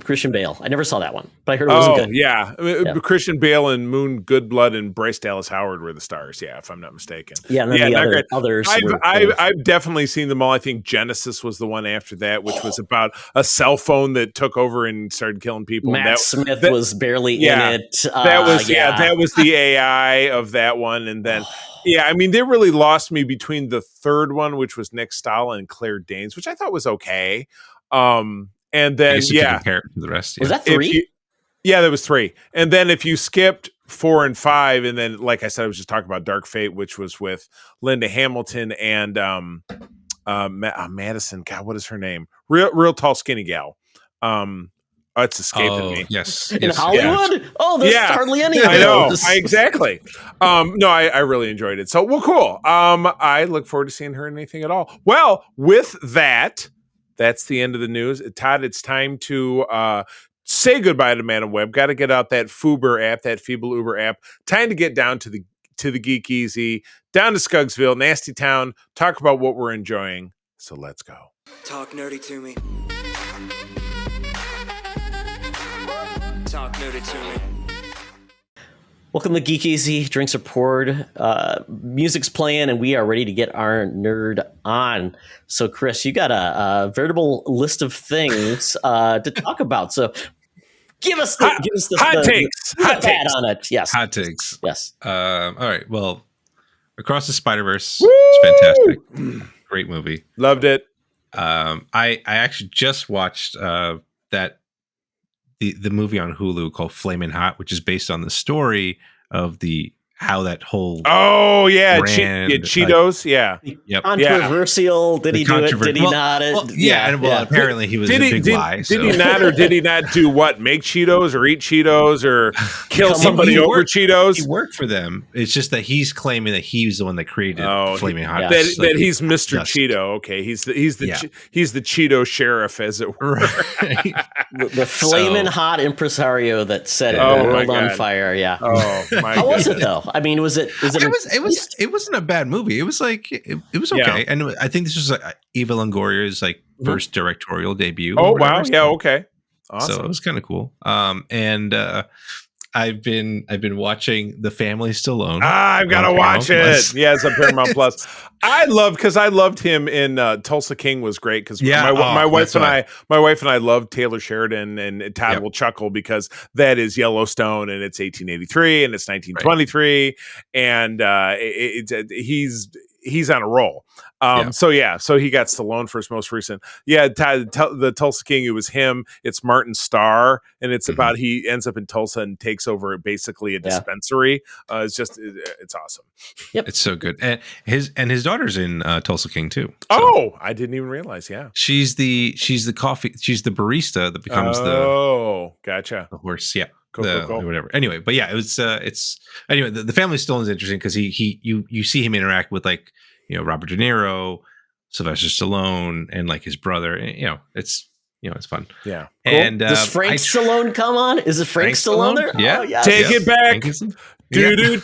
Christian Bale. I never saw that one, but I heard it wasn't good. Yeah. Christian Bale and Moon Goodblood and Bryce Dallas Howard were the stars, if I'm not mistaken. Yeah, and then the others. I've definitely seen them all. I think Genesis was the one after that, which was about a cell phone that took over and started killing people. Matt Smith was barely in it. That was the AI of that one. And then I mean, they really lost me between the third one, which was Nick Stahl and Claire Danes, which I thought was okay. And then compare it to the rest. Was that 3? That was 3. And then if you skipped 4 and 5, and then like I said, I was just talking about Dark Fate, which was with Linda Hamilton and Madison. God, what is her name? Real tall, skinny gal. It's escaping me. Yes. In Hollywood? Oh, there's hardly any of I know. those. Exactly. No, I really enjoyed it. So, well, cool. I look forward to seeing her in anything at all. Well, with that, that's the end of the news. Todd, it's time to say goodbye to Madam Webb. Got to get out that Fuber app, that Feeble Uber app. Time to get down to the Geek Easy, down to Scuggsville, Nasty Town, talk about what we're enjoying. So let's go. Talk nerdy to me. Talk nerdy to me. Welcome to Geek Easy. Drinks are poured, music's playing, and we are ready to get our nerd on. So, Chris, you got a veritable list of things to talk about. So, give us the hot takes. Hot takes on it. Yes, hot takes. Yes. All right. Well, Across the Spider-Verse, it's fantastic. Great movie. Loved it. I actually just watched the movie on Hulu called Flamin' Hot, which is based on the story of how that whole Cheetos, controversial. Did he do it? Did he not? Apparently he was a big lie. Did he not, or did he not do what? Make Cheetos or eat Cheetos or kill somebody over Cheetos? He worked for them. It's just that he's claiming that he was the one that created Flaming Hot. That he's Mr. Cheeto. Okay, he's the Cheeto sheriff, as it were. Right. the flaming hot impresario that set the world on fire. Yeah. Oh my! How was it though? I mean, was it? It wasn't a bad movie. It was like it was okay, and I think this was Eva Longoria's first directorial debut. Oh wow! Yeah, okay, awesome. So it was kind of cool. And I've been watching The Family Stallone. I've got to watch it. Yeah, it's on Paramount Plus. I loved him in Tulsa King was great because my wife and I love Taylor Sheridan, and Todd will chuckle because that is Yellowstone and it's 1883 and it's 1923 and he's on a roll. So he got Stallone for his most recent. Yeah, the Tulsa King, it was him. It's Martin Starr, and it's about he ends up in Tulsa and takes over basically a dispensary. It's awesome. Yep, it's so good. And his daughter's in Tulsa King too. So. Oh, I didn't even realize. Yeah, she's the barista that becomes gotcha, the horse. Yeah. Cool. Whatever. Anyway, but yeah, it's anyway. The Family Stallone is interesting because you see him interact with Robert De Niro, Sylvester Stallone, and his brother. And, it's fun. Yeah. Cool. And does Frank Stallone come on? Is it Frank Stallone there? Yeah. Oh, yes. Take it back. Do.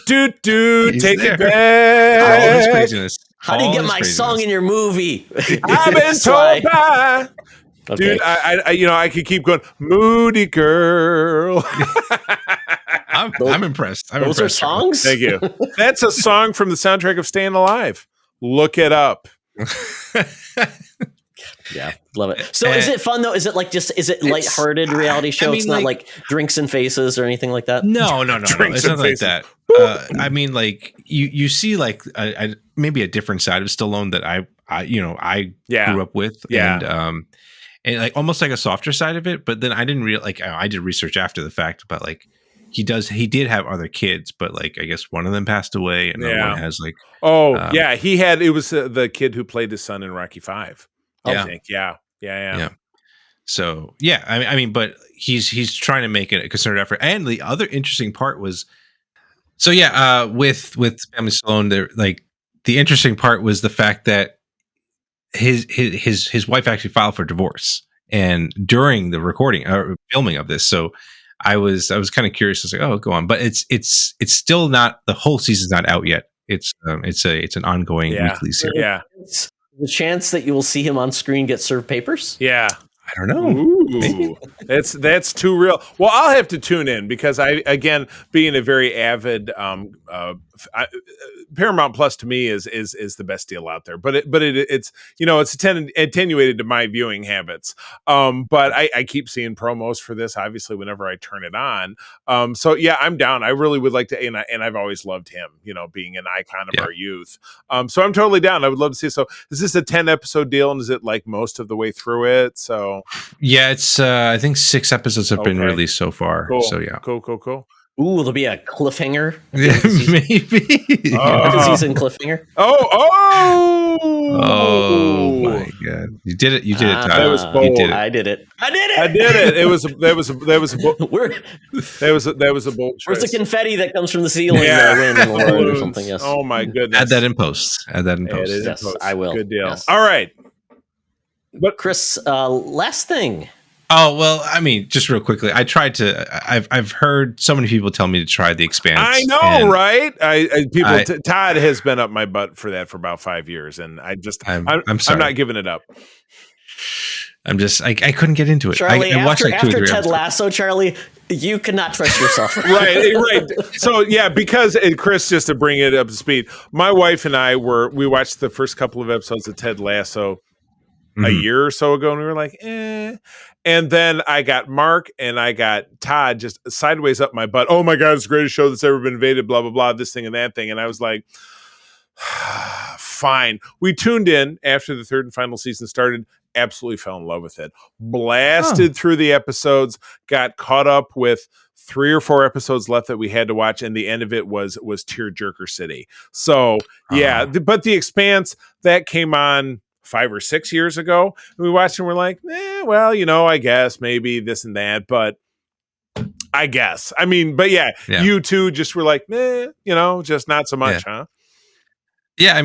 Take it back. All his craziness. How do you get my song in your movie? I've been told by. Okay. Dude, I could keep going. Moody girl. I'm impressed. Those are songs? Thank you. That's a song from the soundtrack of Staying Alive. Look it up. Yeah, love it. So is it fun though? Is it like is it lighthearted reality show? It's not like Drinks and Faces or anything like that? No. It's not like that. I mean, like you see like maybe a different side of Stallone that I grew up with, and like almost like a softer side of it. But then I didn't I did research after the fact about like he did have other kids, but like I guess one of them passed away, and one has like it was the kid who played his son in Rocky V. I think yeah. So I mean, but he's trying to make it a concerted effort. And the other interesting part was, with Family Stallone, there like the interesting part was the fact that his wife actually filed for divorce, and during the recording or filming of this, so I was kind of curious. I was like, oh, go on, but it's still not, the whole season's not out yet. It's an ongoing weekly series. Yeah. The chance that you will see him on screen get served papers? Yeah. I don't know. Ooh, that's too real. Well, I'll have to tune in because again, being a very avid Paramount Plus to me is the best deal out there. But it's attenuated to my viewing habits. But I keep seeing promos for this obviously whenever I turn it on. So yeah, I'm down. I really would like to, and I've always loved him, being an icon of our youth. So I'm totally down. I would love to see. So is this a 10 episode deal, and is it like most of the way through it? So yeah, it's I think 6 episodes have been released so far. Cool. So yeah, cool. Ooh, there'll be a cliffhanger. Yeah, maybe because he's in cliffhanger. Oh my god! You did it, Todd. That was bold. You did it. I did it. It was a bold choice. Where's the confetti that comes from the ceiling? Or something? Yes. Oh my goodness! Add that in post. Yes, I will. Good deal. Yes. All right. But Chris, last thing. Oh well, I mean, just real quickly, I tried to. I've heard so many people tell me to try The Expanse. I know, right? Todd has been up my butt for that for about 5 years, and I'm sorry. I'm not giving it up. I couldn't get into it. Charlie, I watched like 2 or 3 Ted episodes. Lasso, Charlie, you cannot trust yourself. right. So yeah, because Chris, just to bring it up to speed, my wife and I we watched the first couple of episodes of Ted Lasso a year or so ago, and we were like, eh. And then I got Mark and I got Todd just sideways up my butt. Oh my God, it's the greatest show that's ever been invaded, blah, blah, blah, this thing and that thing. And I was like, fine. We tuned in after the third and final season started, absolutely fell in love with it. Blasted through the episodes, got caught up with 3 or 4 episodes left that we had to watch, and the end of it was Tearjerker City. So yeah, but The Expanse, that came on 5 or 6 years ago, and we watched and we're like, I guess maybe this and that, but I guess. I mean, but yeah. You two just were like, just not so much, huh? Yeah, I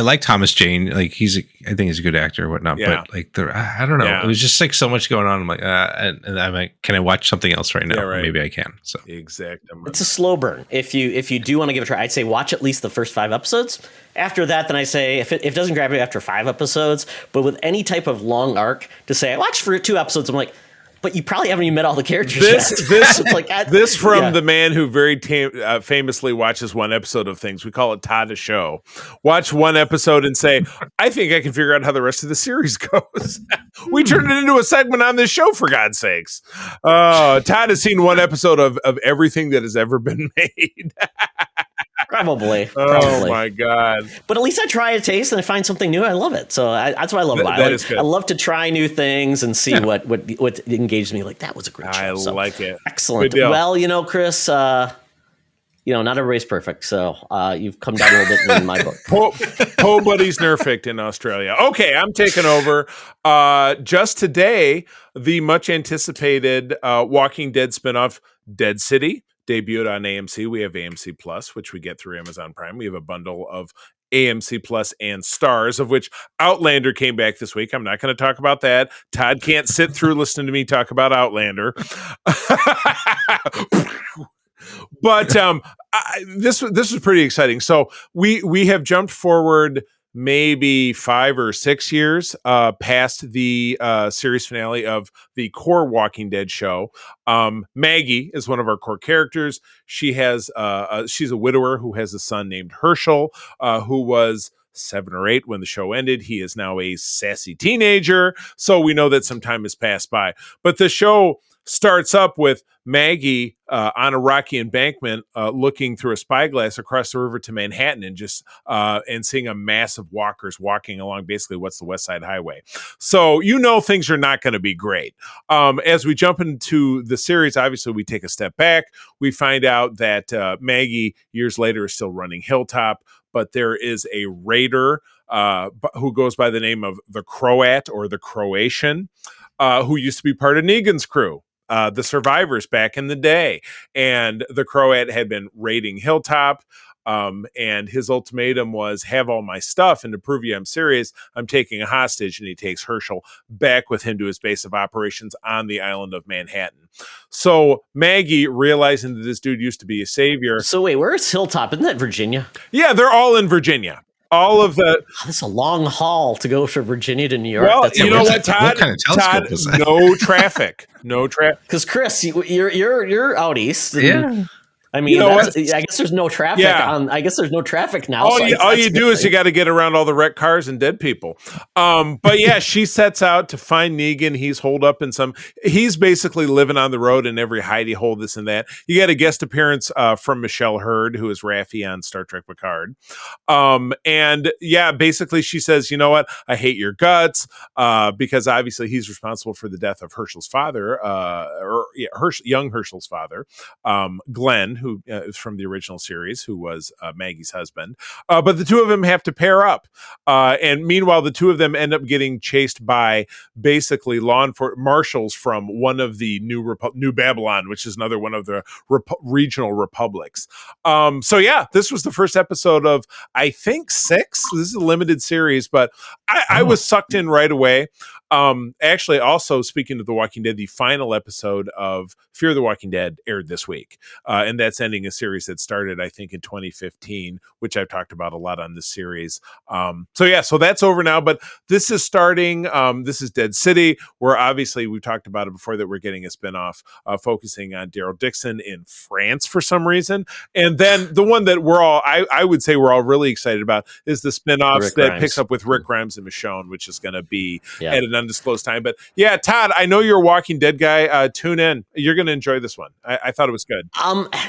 like Thomas Jane. Like I think he's a good actor or whatnot. Yeah. But like I don't know. Yeah. It was just like so much going on. I'm like, and I'm like, can I watch something else right now? Yeah, right. Maybe I can. So exactly. It's a slow burn. If you do want to give it a try, I'd say watch at least the first 5 episodes. After that, then I say if it doesn't grab you after 5 episodes, but with any type of long arc, to say I watched for 2 episodes, I'm like, but you probably haven't even met all the characters yet. This from the man who very famously watches one episode of things. We call it Todd a Show. Watch one episode and say, I think I can figure out how the rest of the series goes. We turned it into a segment on this show, for God's sakes. Todd has seen one episode of everything that has ever been made. Probably. Oh my God! But at least I try a taste and I find something new. I love it. So that's what I love about it. I love to try new things and see what engages me. Like, that was a great show. I like it. Excellent. Well, Chris, not everybody's perfect. So you've come down a little bit in my book. Po Buddy's Nerfect in Australia. Okay, I'm taking over. Just today, the much anticipated Walking Dead spinoff, Dead City, debuted on AMC. We have AMC Plus, which we get through Amazon Prime. We have a bundle of AMC Plus and Stars, of which Outlander came back this week. I'm not going to talk about that. Todd can't sit through listening to me talk about Outlander. But this was pretty exciting. So we have jumped forward maybe 5 or 6 years past the series finale of the core Walking Dead show. Maggie is one of our core characters. She has she's a widower who has a son named Herschel, who was 7 or 8 when the show ended. He is now a sassy teenager, so we know that some time has passed by. But the show starts up with Maggie on a rocky embankment looking through a spyglass across the river to Manhattan and just and seeing a mass of walkers walking along basically what's the West Side Highway. So things are not going to be great. As we jump into the series, obviously we take a step back. We find out that Maggie years later is still running Hilltop, but there is a raider who goes by the name of the Croat or the Croatian who used to be part of Negan's crew. The survivors back in the day, and the Croat had been raiding Hilltop, and his ultimatum was have all my stuff, and to prove you I'm serious, I'm taking a hostage, and he takes Herschel back with him to his base of operations on the island of Manhattan. So Maggie, realizing that this dude used to be a savior. So wait, where's Hilltop? Isn't that Virginia? Yeah, they're all in Virginia. All of the that's a long haul to go from Virginia to New York. Well, that's you know what, What Todd? kind of telescope was that? No traffic. No traffic. Because Chris, you're out east. Yeah. I mean, I guess there's no traffic on. I guess there's no traffic now. All you do is you got to get around all the wrecked cars and dead people. But yeah, she sets out to find Negan. He's holed up in he's basically living on the road in every hidey hole, this and that. You get a guest appearance from Michelle Hurd, who is Raffi on Star Trek Picard. And yeah, basically she says, you know what? I hate your guts because obviously he's responsible for the death of Herschel's father, young Herschel's father, Glenn, who is from the original series, who was Maggie's husband. But the two of them have to pair up. And meanwhile, the two of them end up getting chased by basically law enforcement marshals from one of the New Babylon, which is another one of the regional republics. So yeah, this was the first episode of, I think, 6. This is a limited series, but I was sucked in right away. Actually, also speaking of The Walking Dead, the final episode of Fear the Walking Dead aired this week. And that's ending a series that started, I think, in 2015, which I've talked about a lot on this series. So that's over now, but this is starting. This is Dead City, where obviously we've talked about it before that we're getting a spinoff focusing on Daryl Dixon in France for some reason. And then the one that I would say we're all really excited about is the spinoffs that picks up with Rick Grimes and Michonne, which is going to be at an undisclosed time. But yeah, Todd, I know you're a Walking Dead guy. Tune in. You're going to enjoy this one. I thought it was good.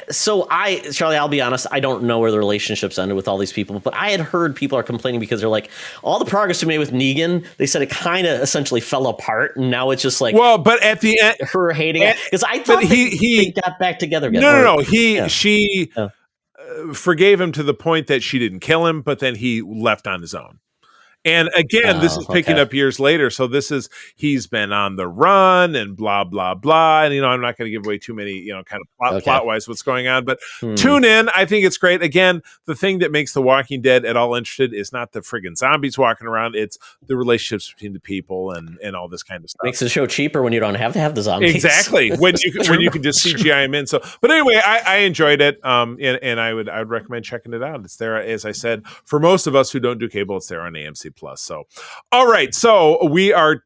So Charlie, I'll be honest, I don't know where the relationships ended with all these people, but I had heard people are complaining because they're like, all the progress we made with Negan, they said it kind of essentially fell apart, and now it's just like, well, but at the end, her hating it, because I thought they got back together again. No, she forgave him to the point that she didn't kill him, but then he left on his own. And again, this is picking up years later. So he's been on the run and blah, blah, blah. And, I'm not going to give away too many, kind of plot wise what's going on, but tune in. I think it's great. Again, the thing that makes The Walking Dead at all interested is not the friggin' zombies walking around. It's the relationships between the people and all this kind of stuff. Makes the show cheaper when you don't have to have the zombies. Exactly. when you can just CGI them in. So, but anyway, I enjoyed it. And I would recommend checking it out. It's there, as I said, for most of us who don't do cable, it's there on AMC Plus. So, all right. So we are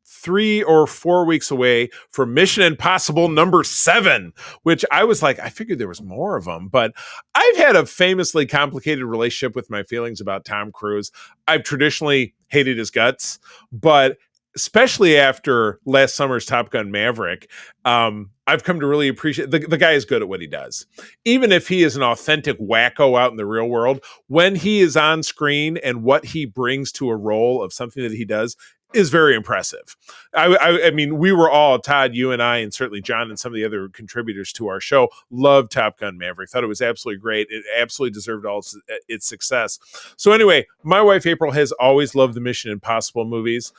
3 or 4 weeks away from Mission Impossible number 7, which I was like, I figured there was more of them, but I've had a famously complicated relationship with my feelings about Tom Cruise. I've traditionally hated his guts, but especially after last summer's Top Gun Maverick, I've come to really appreciate the guy is good at what he does. Even if he is an authentic wacko out in the real world, when he is on screen and what he brings to a role of something that he does is very impressive. I mean, we were all, Todd, you and I, and certainly John and some of the other contributors to our show, loved Top Gun Maverick. Thought it was absolutely great. It absolutely deserved all its success. So anyway, my wife April has always loved the Mission Impossible movies.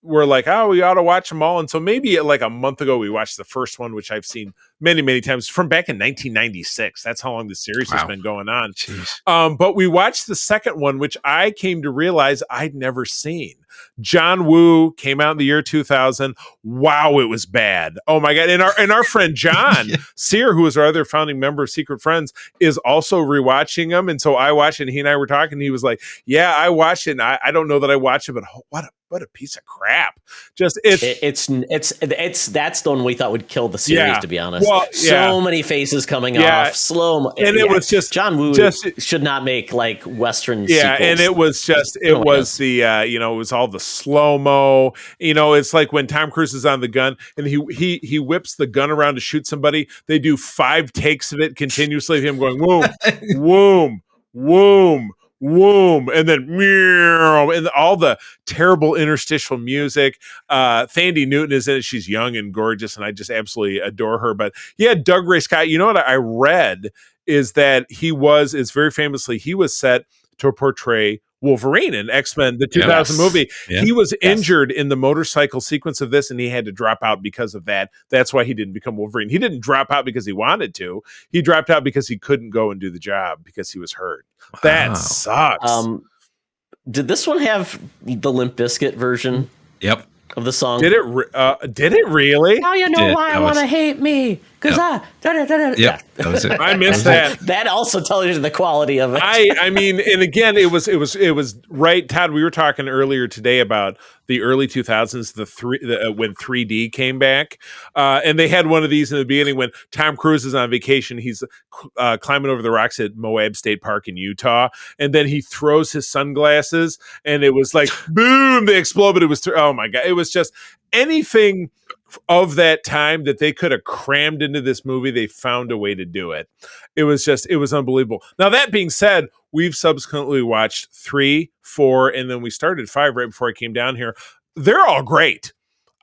We're like, oh, we ought to watch them all. And so maybe like a month ago, we watched the first one, which I've seen many, many times from back in 1996. That's how long the series has been going on. But we watched the second one, which I came to realize I'd never seen. John Woo came out in the year 2000. Wow, it was bad. Oh my God. And our friend John Sear, who is our other founding member of Secret Friends, is also rewatching them. And so I watched it and he and I were talking. And he was like, yeah, I watched it. And I don't know that I watched it, but what a piece of crap. Just that's the one we thought would kill the series, to be honest. so many faces coming off, slow, and it was just John Woo should not make like Western. Yeah, sequels. and it was just it was the it was all the slow mo. It's like when Tom Cruise is on the gun and he whips the gun around to shoot somebody. They do 5 takes of it continuously. Him going whoom, whoom, whoom, whoom, and then meow, and all the terrible interstitial music. Thandie Newton is in it. She's young and gorgeous, and I just absolutely adore her. But yeah, Doug Ray Scott. You know what I read is that he was set to portray Wolverine in X-Men, the 2000 movie. Yeah. He was injured in the motorcycle sequence of this, and he had to drop out because of that. That's why he didn't become Wolverine. He didn't drop out because he wanted to. He dropped out because he couldn't go and do the job because he was hurt. Wow. That sucks. Did this one have the Limp Bizkit version? Yep. Of the song? Did it really? Now you know why I want to hate me. Because that was it. I missed that. That also tells you the quality of it. I mean, and again, it was right, Todd. We were talking earlier today about the early 2000s, when 3D came back, and they had one of these in the beginning when Tom Cruise is on vacation. He's climbing over the rocks at Moab State Park in Utah, and then he throws his sunglasses, and it was like boom, they explode. But it was oh my god, it was just anything of that time that they could have crammed into this movie. They found a way to do it. It was unbelievable. Now, that being said, we've subsequently watched 3, 4, and then we started 5 right before I came down here. They're all great.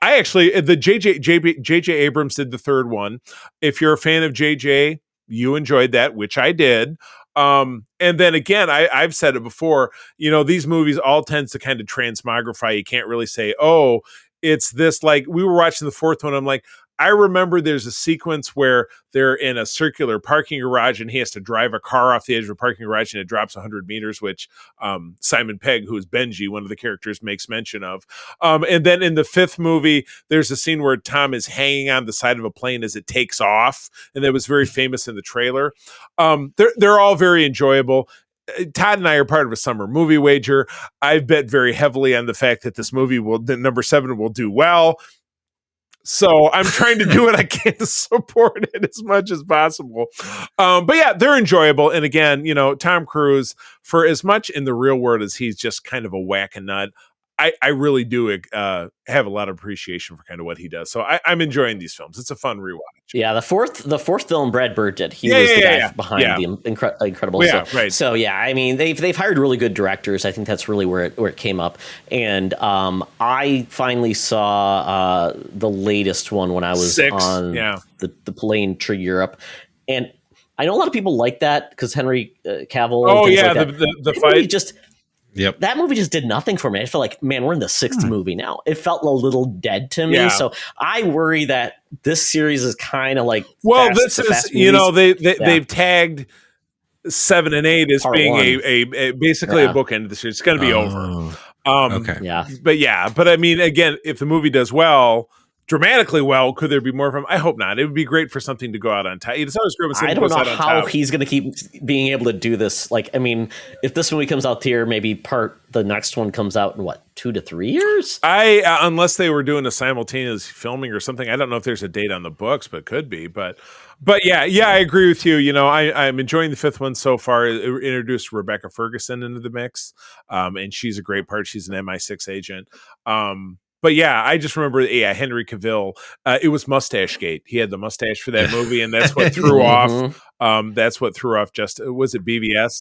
I actually, the J.J. Abrams did the third one. If you're a fan of J.J., you enjoyed that, which I did. And then again, I've said it before, these movies all tends to kind of transmogrify. You can't really say, oh, it's this, like we were watching the fourth one. I'm like, I remember there's a sequence where they're in a circular parking garage and he has to drive a car off the edge of a parking garage and it drops 100 meters, which Simon Pegg, who is Benji, one of the characters, makes mention of. And then in the fifth movie, there's a scene where Tom is hanging on the side of a plane as it takes off. And that was very famous in the trailer. They're all very enjoyable. Todd and I are part of a summer movie wager. I've bet very heavily on the fact that this movie number 7 will do well. So I'm trying to do what I can to support it as much as possible. But yeah, they're enjoyable. And again, Tom Cruise, for as much in the real world as he's just kind of a whack-a-nut, I really do have a lot of appreciation for kind of what he does. So I'm enjoying these films. It's a fun rewatch. Yeah, the fourth film Brad Bird did. He was the guy behind the Incredible. Yeah, right. So yeah, I mean they've hired really good directors. I think that's really where it came up. And I finally saw the latest one when I was 6, on the plane to Europe, and I know a lot of people like that because Henry Cavill. Oh and yeah, like the fight just. Yep. That movie just did nothing for me. I feel like, man, we're in the 6th movie now. It felt a little dead to me. Yeah. So I worry that this series is kind of like, this is, they've tagged 7 and 8 as being a basically a bookend of the series. It's going to be over. Okay. Yeah. But I mean, again, if the movie does dramatically well, could there be more of him? I hope not. It would be great for something to go out on top. It's always great when something goes out on top. I don't know how he's going to keep being able to do this. Like, I mean, if this movie comes out here, maybe the next one comes out in 2 to 3 years? Unless they were doing a simultaneous filming or something. I don't know if there's a date on the books, but could be. But yeah, I agree with you. I'm enjoying the 5th one so far. It introduced Rebecca Ferguson into the mix, and she's a great part. She's an MI6 agent. But yeah, I just remember, Henry Cavill. It was Mustache Gate. He had the mustache for that movie, and that's what threw off. That's what threw off. Was it BVS?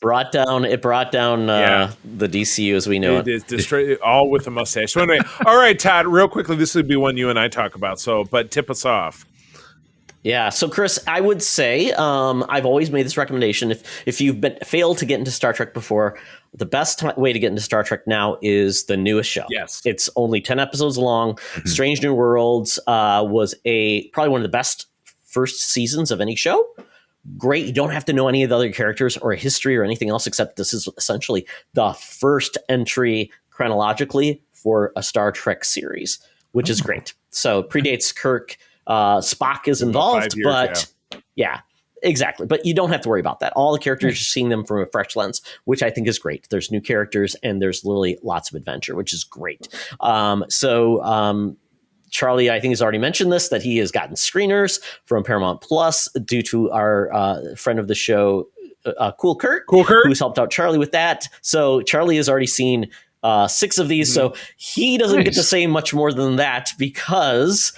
It brought down the DCU as we know it. It destroyed all with the mustache. So anyway, all right, Todd. Real quickly, this would be one you and I talk about. But tip us off. Yeah, so Chris, I would say I've always made this recommendation. If you've failed to get into Star Trek before, the best way to get into Star Trek now is the newest show. Yes, it's only 10 episodes long. Mm-hmm. Strange New Worlds was probably one of the best first seasons of any show. Great, you don't have to know any of the other characters or history or anything else, except this is essentially the first entry chronologically for a Star Trek series, which is great. So predates Kirk. Spock is involved, but yeah, exactly. But you don't have to worry about that. All the characters, you're seeing them from a fresh lens, which I think is great. There's new characters and there's literally lots of adventure, which is great. Charlie, I think, has already mentioned this, that he has gotten screeners from Paramount Plus due to our friend of the show, Cool Kurt, who's helped out Charlie with that. So Charlie has already seen 6 of these, so he doesn't get to say much more than that because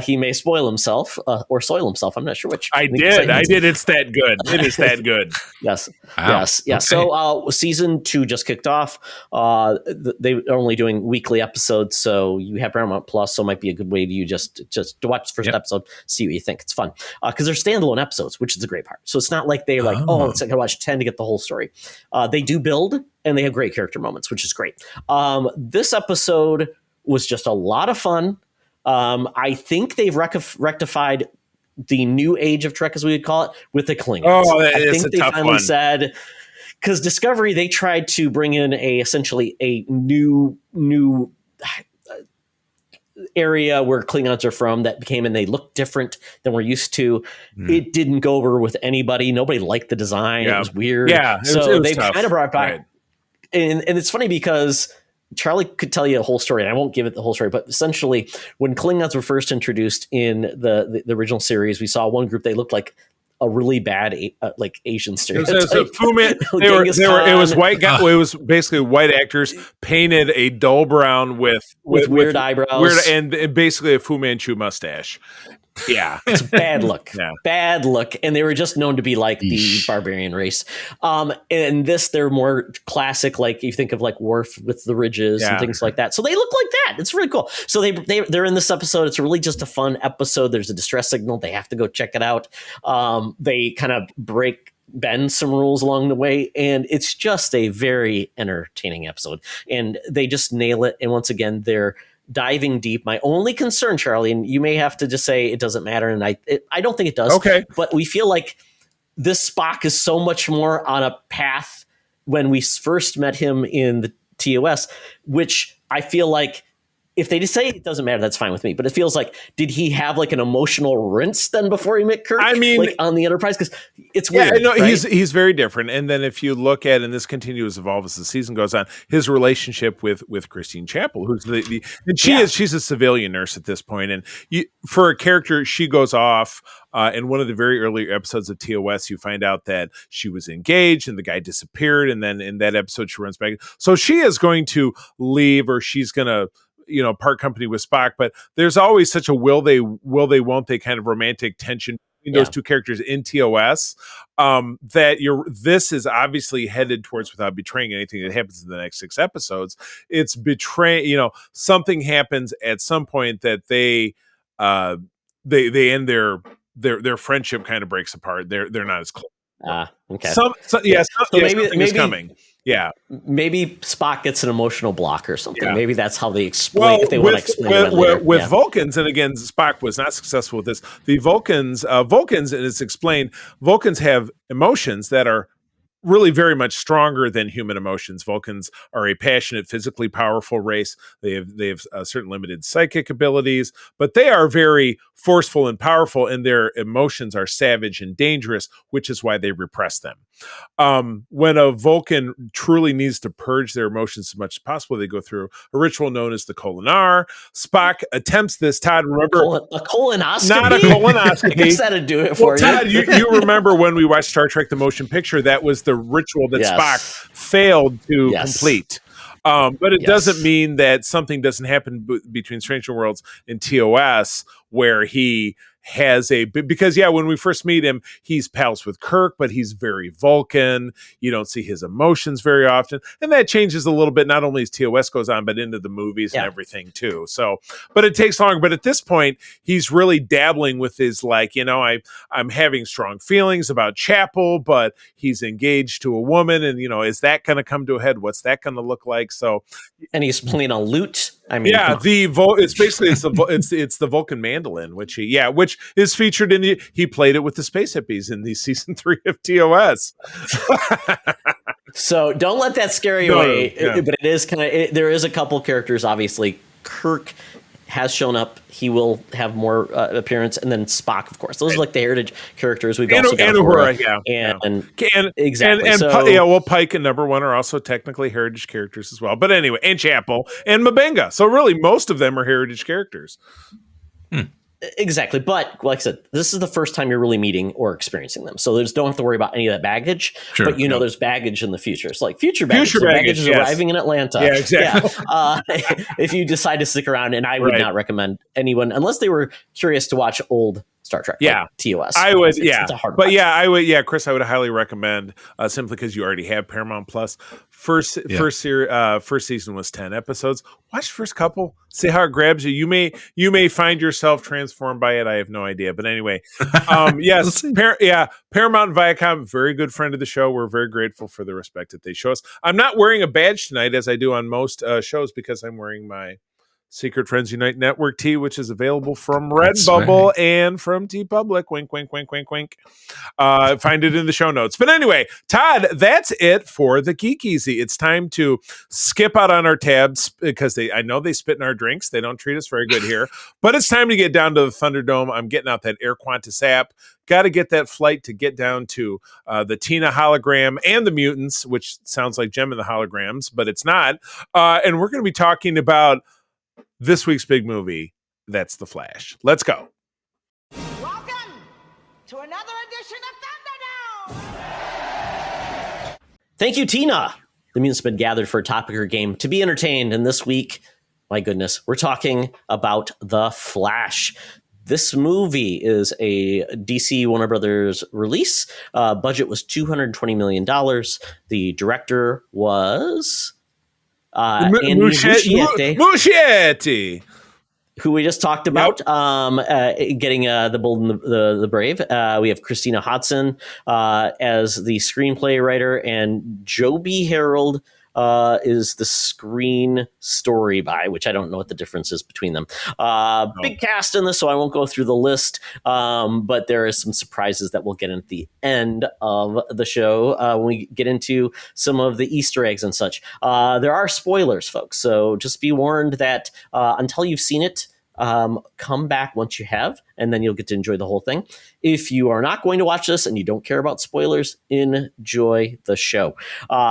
he may spoil himself or soil himself. I'm not sure which. I did. It's that good. It is that good. Yes. Wow. Yes. Yeah. Okay. So season 2 just kicked off. They're only doing weekly episodes, so you have Paramount Plus, so it might be a good way to just to watch the first episode, see what you think. It's fun because they're standalone episodes, which is the great part. So it's not like they're like, it's like I watch 10 to get the whole story. They do build, and they have great character moments, which is great. This episode was just a lot of fun. I think they've rectified the new age of Trek, as we would call it, with the Klingons. I think they finally said, because Discovery, they tried to bring in essentially a new area where Klingons are from that came and they look different than we're used to. It didn't go over with anybody. Nobody liked the design. It was weird. Yeah, so it was they tough. kind of brought back. Right. And it's funny because Charlie could tell you a whole story, and I won't give it the whole story, but essentially when Klingons were first introduced in the original series, we saw one group, they looked like a really bad like Asian stereotype. It was white guy. It was basically white actors painted a dull brown with weird eyebrows, and basically a Fu Manchu mustache. Yeah, it's bad look. Bad look, and they were just known to be like the barbarian race. And this, they're more classic, like you think of like Worf with the ridges and things like that. So they look like that. It's really cool. So they're in this episode. It's really just a fun episode. There's a distress signal. They have to go check it out. They kind of bend some rules along the way, and it's just a very entertaining episode. And they just nail it. And once again, they're diving deep. My only concern, Charlie, and you may have to just say it doesn't matter, and I don't think it does. Okay, but we feel like this Spock is so much more on a path when we first met him in the TOS, which I feel like if they just say it doesn't matter, that's fine with me. But it feels like, did he have like an emotional rinse then before he met Kirk? I mean, like on the Enterprise, because it's weird. Yeah, no, right? he's very different. And then if you look at, and this continues to evolve as the season goes on, his relationship with Christine Chappell, who's and she's a civilian nurse at this point, and for a character, she goes off. In one of the very early episodes of TOS, you find out that she was engaged and the guy disappeared, and then in that episode, she runs back. So she is going to leave, or she's going to part company with Spock, but there's always such a will they won't they kind of romantic tension between those two characters in TOS that this is obviously headed towards, without betraying anything that happens in the next 6 episodes, it's something happens at some point that they end their friendship kind of breaks apart. They're not as close. Okay. Something is coming. Yeah, maybe Spock gets an emotional block or something. Yeah. Maybe that's how they explain. If they want to explain it with Vulcans, and again, Spock was not successful with this. The Vulcans, and it's explained, Vulcans have emotions that are really very much stronger than human emotions. Vulcans are a passionate, physically powerful race. They have certain limited psychic abilities, but they are very forceful and powerful, and their emotions are savage and dangerous, which is why they repress them. When a Vulcan truly needs to purge their emotions as much as possible, they go through a ritual known as the colonar. Spock attempts this. Todd, remember a colonoscopy? Not a colonoscopy. I guess that'd do it for you. Todd, you remember when we watched Star Trek: The Motion Picture? That was the ritual that Spock failed to complete. But it doesn't mean that something doesn't happen between Stranger Worlds and TOS where he has because when we first meet him, he's pals with Kirk, but he's very Vulcan. You don't see his emotions very often. And that changes a little bit, not only as TOS goes on, but into the movies and everything too. So, but it takes long. But at this point, he's really dabbling with his, I'm having strong feelings about Chapel, but he's engaged to a woman. And, is that going to come to a head? What's that going to look like? So, and he's playing a lute. I mean, it's basically it's the Vulcan mandolin, which is featured in he played it with the space hippies in the season 3 of TOS. So don't let that scare you away. But it is there is a couple characters. Obviously, Kirk has shown up. He will have more appearance, and then Spock, of course. Those are like the heritage characters. We've also got Uhura, exactly. Pike and Number One are also technically heritage characters as well. But anyway, and Chapel and Mabenga. So really, most of them are heritage characters. Exactly. But like I said, this is the first time you're really meeting or experiencing them. So there's don't have to worry about any of that baggage. Sure. But there's baggage in the future. It's like future baggage is arriving in Atlanta. Yeah, exactly. If you decide to stick around, and I would not recommend anyone, unless they were curious to watch old Star Trek, like TOS. I would, it's a hard but watch. I would, Chris, I would highly recommend simply because you already have Paramount Plus. First season was 10 episodes. Watch the first couple, see how it grabs you. You may find yourself transformed by it. I have no idea, but anyway, yes, Paramount and Viacom, very good friend of the show. We're very grateful for the respect that they show us. I'm not wearing a badge tonight as I do on most shows because I'm wearing my Secret Friends Unite Network tee, which is available from Redbubble and from TeePublic. Wink, wink, wink, wink, wink. Find it in the show notes. But anyway, Todd, that's it for the Geek Easy. It's time to skip out on our tabs because I know they spit in our drinks. They don't treat us very good here. But it's time to get down to the Thunderdome. I'm getting out that Air Qantas app. Got to get that flight to get down to the Tina hologram and the mutants, which sounds like Gem and the Holograms, but it's not. And we're going to be talking about this week's big movie, that's The Flash. Let's go. Welcome to another edition of Thunderdome! Thank you, Tina. The mutants have been gathered for a topic or game to be entertained. And this week, my goodness, we're talking about The Flash. This movie is a DC Warner Brothers release. Budget was $220 million. The director was Muschietti, who we just talked about, getting The Bold and the Brave. We have Christina Hodson as the screenplay writer, and Joby Harold is the screen story by, which I don't know what the difference is between them. Big cast in this, so I won't go through the list, but there are some surprises that we'll get at the end of the show when we get into some of the Easter eggs and such. There are spoilers, folks, so just be warned that until you've seen it, come back once you have, and then you'll get to enjoy the whole thing. If you are not going to watch this and you don't care about spoilers, enjoy the show.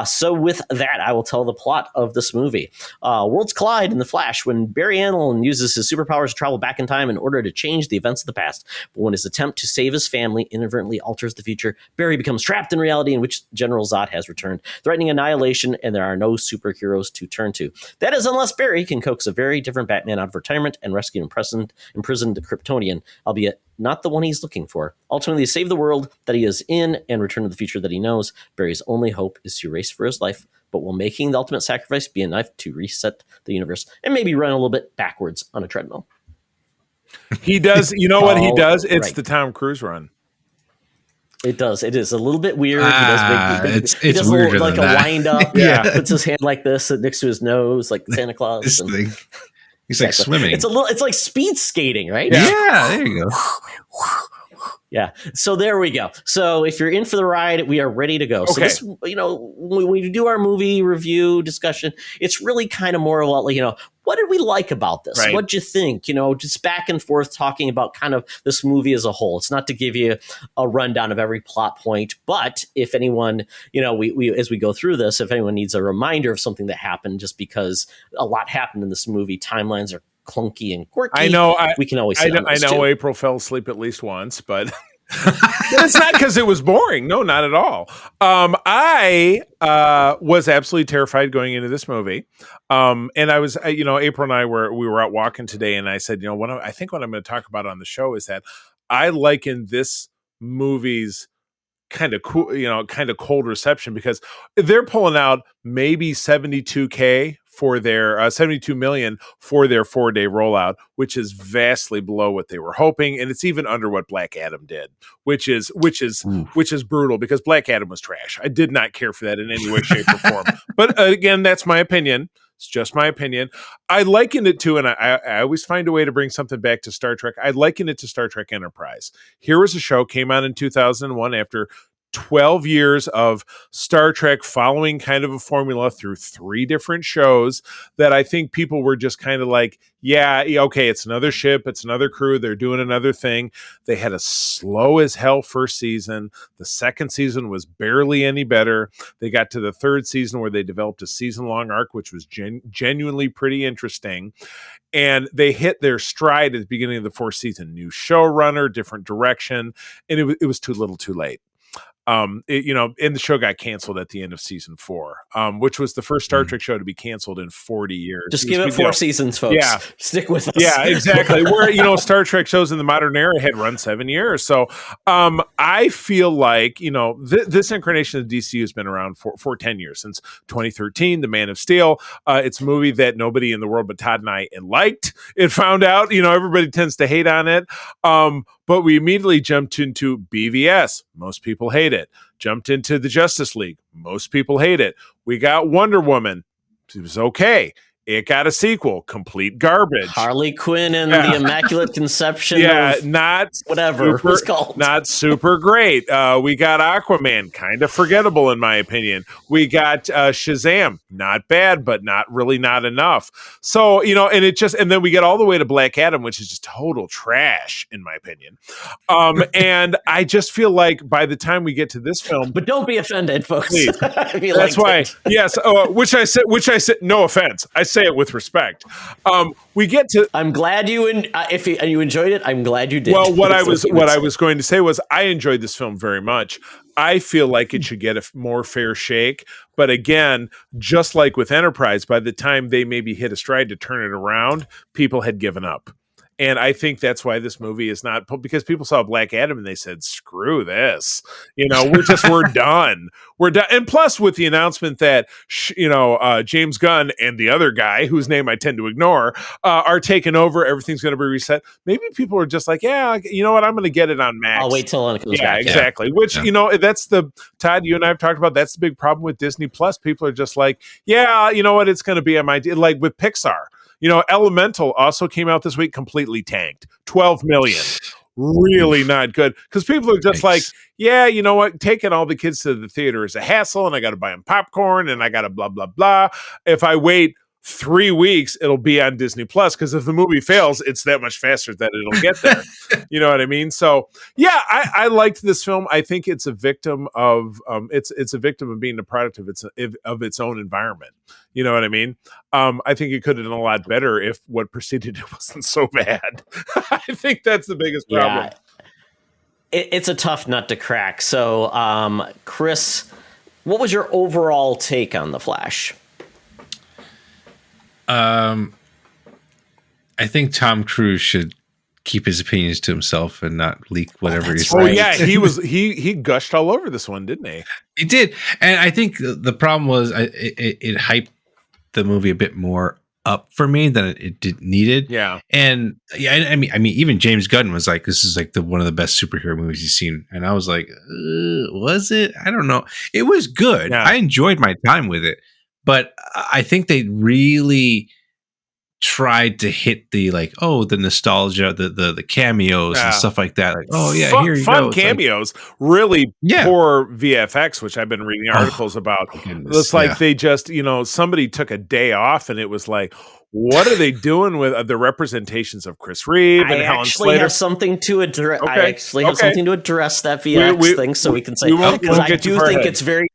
So with that, I will tell the plot of this movie. Worlds collide in The Flash when Barry Allen uses his superpowers to travel back in time in order to change the events of the past. But when his attempt to save his family inadvertently alters the future, Barry becomes trapped in reality in which General Zod has returned, threatening annihilation, and there are no superheroes to turn to. That is, unless Barry can coax a very different Batman out of retirement and rescue an imprisoned Kryptonian, albeit not the one he's looking for. Ultimately, to save the world that he is in and return to the future that he knows, Barry's only hope is to race for his life, but will making the ultimate sacrifice be enough to reset the universe and maybe run a little bit backwards on a treadmill? He does. You know what he does? It's the Tom Cruise run. It does. It is a little bit weird. He does he does weirder like than a that. wind up. Puts his hand like this next to his nose, like Santa Claus. This thing. He's like swimming. It's like speed skating, right? Yeah, there you go. Yeah. So there we go. So if you're in for the ride, we are ready to go. Okay. So this, when we do our movie review discussion, it's really kind of more about, what did we like about this? Right. What'd you think? Just back and forth talking about kind of this movie as a whole. It's not to give you a rundown of every plot point, but if anyone, we as we go through this, if anyone needs a reminder of something that happened, just because a lot happened in this movie, timelines are clunky and quirky. I know. We can always. I know. April fell asleep at least once, but it's not because it was boring. No, not at all. I was absolutely terrified going into this movie, and I was, April and I were out walking today, and I said, I think what I'm going to talk about on the show is that I liken this movie's kind of cool, kind of cold reception because they're pulling out maybe 72K for their 72 million for their 4-day rollout, which is vastly below what they were hoping, and it's even under what Black Adam did, which is brutal because Black Adam was trash. I did not care for that in any way, shape, or form. But again, that's my opinion. It's just my opinion. I liken it to, and I always find a way to bring something back to Star Trek. I liken it to Star Trek Enterprise. Here was a show came out in 2001 after 12 years of Star Trek following kind of a formula through 3 different shows that I think people were just kind of like, yeah, okay, it's another ship, it's another crew, they're doing another thing. They had a slow as hell first season. The second season was barely any better. They got to the third season where they developed a season-long arc, which was genuinely pretty interesting. And they hit their stride at the beginning of the fourth season. New showrunner, different direction, and it was too little too late. And the show got canceled at the end of season 4, which was the first Star Trek show to be canceled in 40 years. Just give it 4 seasons, folks. Yeah. Stick with us. Yeah, exactly. Where, Star Trek shows in the modern era had run 7 years. So I feel like, this incarnation of DCU has been around for 10 years, since 2013, The Man of Steel. It's a movie that nobody in the world but Todd and I liked. It found out, everybody tends to hate on it. But we immediately jumped into BVS. Most people hate it. Jumped into the Justice League. Most people hate it. We got Wonder Woman. It was okay. It got a sequel. Complete garbage. Harley Quinn and the Immaculate Conception. Yeah, not whatever it was called. Not super great. We got Aquaman. Kind of forgettable in my opinion. We got Shazam. Not bad, but not enough. So, and then we get all the way to Black Adam, which is just total trash in my opinion. And I just feel like by the time we get to this film, but don't be offended, folks. Please. That's why. Yes. Which I said, no offense. I say it with respect. We get to. I'm glad you if you enjoyed it. I'm glad you did. Well, what I was going to say was I enjoyed this film very much. I feel like it should get a more fair shake. But again, just like with Enterprise, by the time they maybe hit a stride to turn it around, people had given up. And I think that's why this movie is not, because people saw Black Adam and they said, screw this. We're done. We're done. And plus with the announcement that, James Gunn and the other guy, whose name I tend to ignore, are taking over, everything's going to be reset. Maybe people are just like, yeah, you know what? I'm going to get it on Max. I'll wait till it comes back. Yeah, exactly. Which, that's Todd, you and I have talked about, that's the big problem with Disney Plus. People are just like, yeah, you know what? It's going to be on my, like with Pixar. Elemental also came out this week, completely tanked. 12 million. Really not good. Because people are just like, yeah, you know what? Taking all the kids to the theater is a hassle, and I got to buy them popcorn, and I got to blah, blah, blah. If I wait 3 weeks, it'll be on Disney Plus, because if the movie fails, it's that much faster that it'll get there. You know what I mean? So yeah, I liked this film. I think it's a victim of it's a victim of being a product of its own environment. You know what I mean? I think it could have done a lot better if what preceded it wasn't so bad. I think that's the biggest problem. Yeah. It's a tough nut to crack. So, Chris, what was your overall take on The Flash? I think Tom Cruise should keep his opinions to himself and not leak whatever he's saying. Oh yeah, he gushed all over this one, didn't he? He did, and I think the problem was it hyped the movie a bit more up for me than it needed. Yeah, and yeah, I mean, even James Gunn was like, "This is like one of the best superhero movies he's seen," and I was like, "Was it? I don't know. It was good. Yeah. I enjoyed my time with it." But I think they really tried to hit the the nostalgia, the cameos and stuff like that. Like, oh yeah, here you fun go. Cameos, really poor VFX, which I've been reading articles about. It's like they just, somebody took a day off, and it was like, what are they doing with the representations of Chris Reeve and Helen Slater? Have something to address. I actually have something to address that VFX thing, so we can say, because I do think it's very.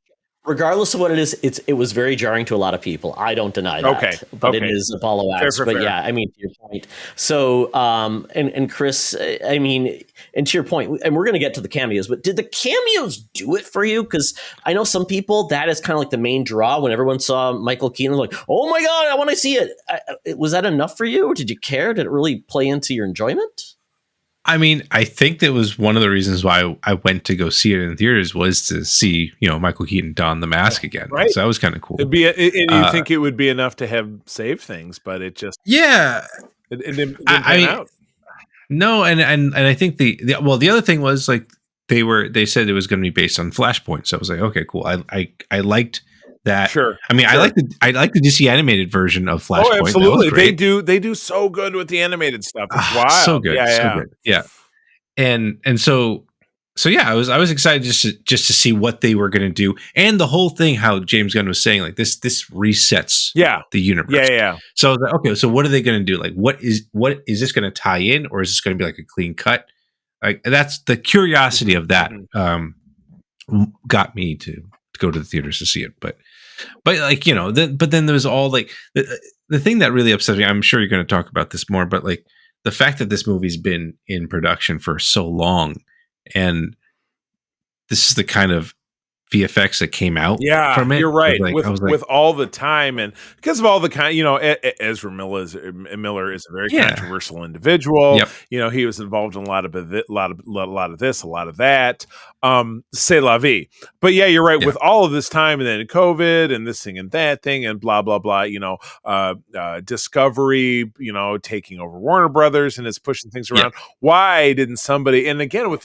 Regardless of what it is, it was very jarring to a lot of people. I don't deny that. But it is Apollo X. But yeah, I mean, to your point. So, and Chris, I mean, and to your point, and we're going to get to the cameos, but did the cameos do it for you? Because I know some people, that is kind of like the main draw. When everyone saw Michael Keaton, like, oh my God, I want to see it. Was that enough for you? Or did you care? Did it really play into your enjoyment? I mean, I think that was one of the reasons why I went to go see it in theaters, was to see, Michael Keaton don the mask again. Right. So that was kind of cool. And you think it would be enough to have saved things, but it just it didn't pan out. No, and I think the other thing was like they said it was going to be based on Flashpoint, so I was like, okay, cool. I liked that. Sure. I mean, sure. I like the DC animated version of Flashpoint. Oh, absolutely. They do so good with the animated stuff. It's wild. So good. So good. Yeah. And so So yeah, I was excited just to see what they were going to do, and the whole thing, how James Gunn was saying, like this resets the universe. Yeah. So I was like, okay, so what are they going to do? Like, what is this going to tie in, or is this going to be like a clean cut? Like, that's the curiosity of that got me to go to the theaters to see it. But like, but then there was all like the thing that really upset me. I'm sure you're going to talk about this more, but like the fact that this movie's been in production for so long, and this is the kind of VFX that came out from it. You're right. Like, with all the time, and because of all the kind, Ezra Miller is a very controversial individual. Yep. He was involved in a lot of this, a lot of that. C'est la vie. But yeah, you're right. With all of this time, and then COVID, and this thing and that thing, and blah blah blah. Discovery, taking over Warner Brothers, and it's pushing things around. Why didn't somebody? And again, with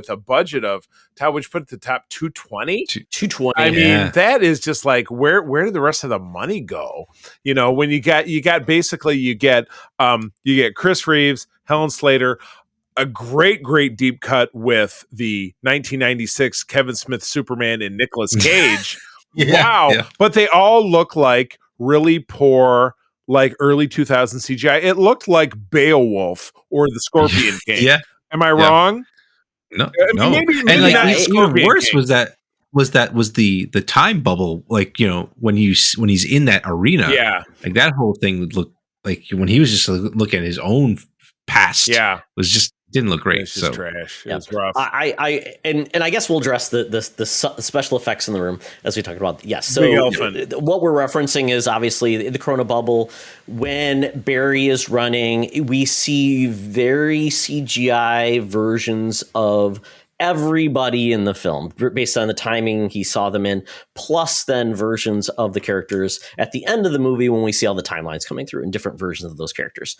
a budget of, Todd, would you put it at the top 220? 220. I mean, that is just like, where did the rest of the money go? When you get Chris Reeves, Helen Slater, a great deep cut with the 1996 Kevin Smith Superman and Nicolas Cage. Wow. Yeah. But they all look like really poor, like early 2000 CGI. It looked like Beowulf or the Scorpion King. Yeah. Am I wrong? No. Maybe and like even worse King. was the time bubble, like, when he's in that arena, like that whole thing would look like when he was just looking at his own past, was just didn't look great. It's just trash. Yeah. It was rough. And I guess we'll address the special effects in the room as we talked about. Yes. So what we're referencing is obviously the Corona bubble. When Barry is running, we see very CGI versions of everybody in the film based on the timing he saw them in, plus then versions of the characters at the end of the movie when we see all the timelines coming through in different versions of those characters.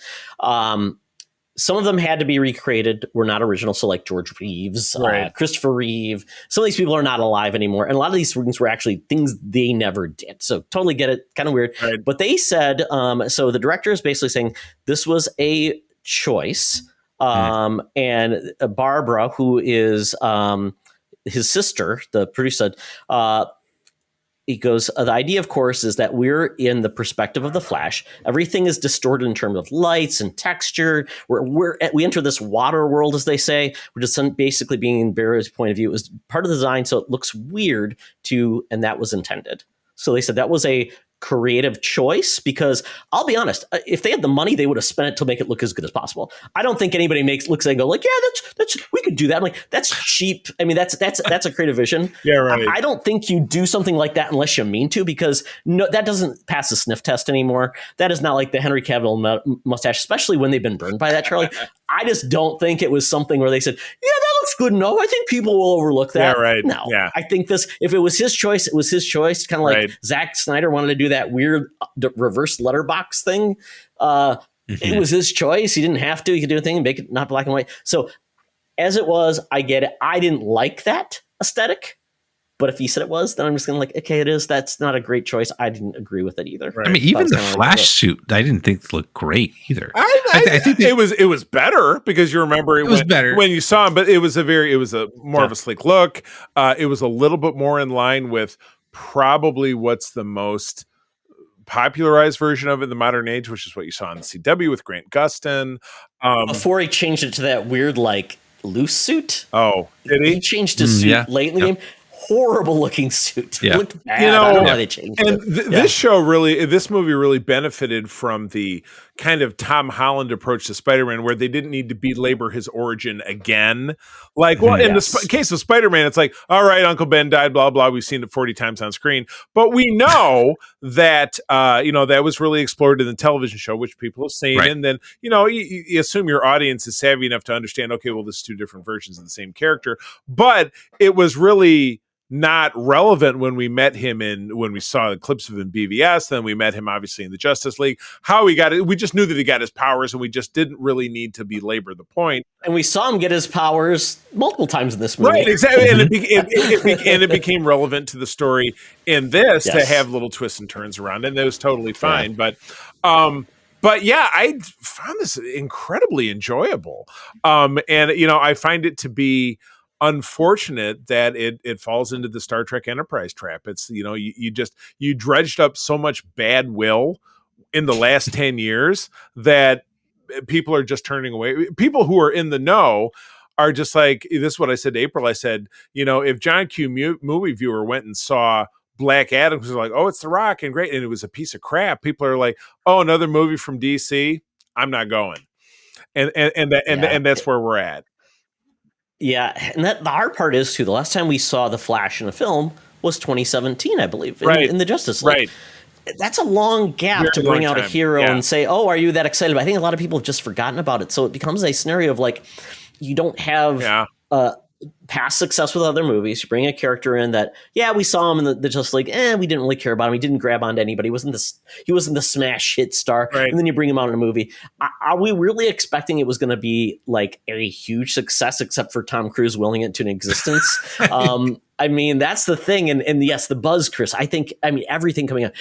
Some of them had to be recreated, were not original. So like George Reeves, Christopher Reeve, some of these people are not alive anymore. And a lot of these things were actually things they never did. So totally get it. Kind of weird. Right. But they said, so the director is basically saying this was a choice. And Barbara, who is his sister, the producer, said, he goes, the idea, of course, is that we're in the perspective of the Flash. Everything is distorted in terms of lights and texture. We enter this water world, as they say, which is basically being in Barry's point of view. It was part of the design, so it looks weird and that was intended. So they said that was a creative choice, because I'll be honest, if they had the money, they would have spent it to make it look as good as possible. I don't think anybody looks and go like, yeah, that's we could do that. I'm like, that's cheap. I mean, that's a creative vision. Yeah, right. I don't think you do something like that unless you mean to, because that doesn't pass the sniff test anymore. That is not like the Henry Cavill mustache, especially when they've been burned by that, Charlie. I just don't think it was something where they said, yeah, that looks good. No, I think people will overlook that. Yeah, right. No, yeah. I think if it was his choice, it was his choice. Kind of like Zack Snyder wanted to do that weird reverse letterbox thing. It was his choice. He didn't have to. He could do a thing and make it not black and white. So as it was, I get it. I didn't like that aesthetic. But if he said it was, then I'm just going to like, okay, it is. That's not a great choice. I didn't agree with it either. Right. I mean, even the Flash suit, I didn't think looked great either. I think it was better, because you remember it was better when you saw him, but it was a more of a sleek look. It was a little bit more in line with probably what's the most popularized version of it in the modern age, which is what you saw in CW with Grant Gustin. Before he changed it to that weird, like, loose suit. Oh, did he? He changed his suit late in the game. Horrible looking suit. Yeah. It looked bad. I don't know why they changed it. This movie really benefited from the kind of Tom Holland approach to Spider-Man, where they didn't need to belabor his origin again. Like, well, in the case of Spider-Man, it's like, all right, Uncle Ben died, blah, blah. We've seen it 40 times on screen. But we know that, that was really explored in the television show, which people have seen. Right. And then, you assume your audience is savvy enough to understand, okay, well, this is two different versions of the same character. But it was really not relevant when we met him when we saw the clips of him in BVS. Then we met him obviously in the Justice League. How he got it, we just knew that he got his powers, and we just didn't really need to belabor the point. And we saw him get his powers multiple times in this movie. Right, exactly. And it became relevant to the story in this to have little twists and turns around, and that was totally fine. Yeah. But yeah, I found this incredibly enjoyable. And I find it to be unfortunate that it falls into the Star Trek Enterprise trap. It's, you dredged up so much bad will in the last 10 years that people are just turning away. People who are in the know are just like, this is what I said to April. I said, if John Q movie viewer went and saw Black Adam, was like, oh, it's The Rock and great, and it was a piece of crap, people are like, oh, another movie from DC, I'm not going. And that's where we're at. Yeah, and the hard part is too, the last time we saw the Flash in a film was 2017, I believe, in the Justice League. Right. That's a long gap to bring out a hero and say, oh, are you that excited? But I think a lot of people have just forgotten about it. So it becomes a scenario of like, you don't have past success with other movies. You bring a character in that, we saw him in the Justice League. We didn't really care about him. He didn't grab onto anybody. He wasn't the smash hit star. Right. And then you bring him out in a movie. Are we really expecting it was going to be like a huge success, except for Tom Cruise willing it to an existence? I mean, that's the thing. And yes, the buzz, Chris, I think, everything coming out.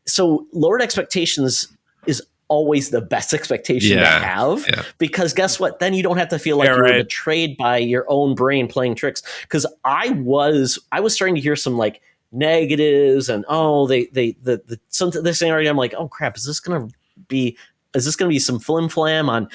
So lowered expectations is always the best expectation to have, because guess what? Then you don't have to feel like you're betrayed by your own brain playing tricks. Because I was starting to hear some like negatives and this thing already. I'm like, oh crap, is this gonna be some flim flam on?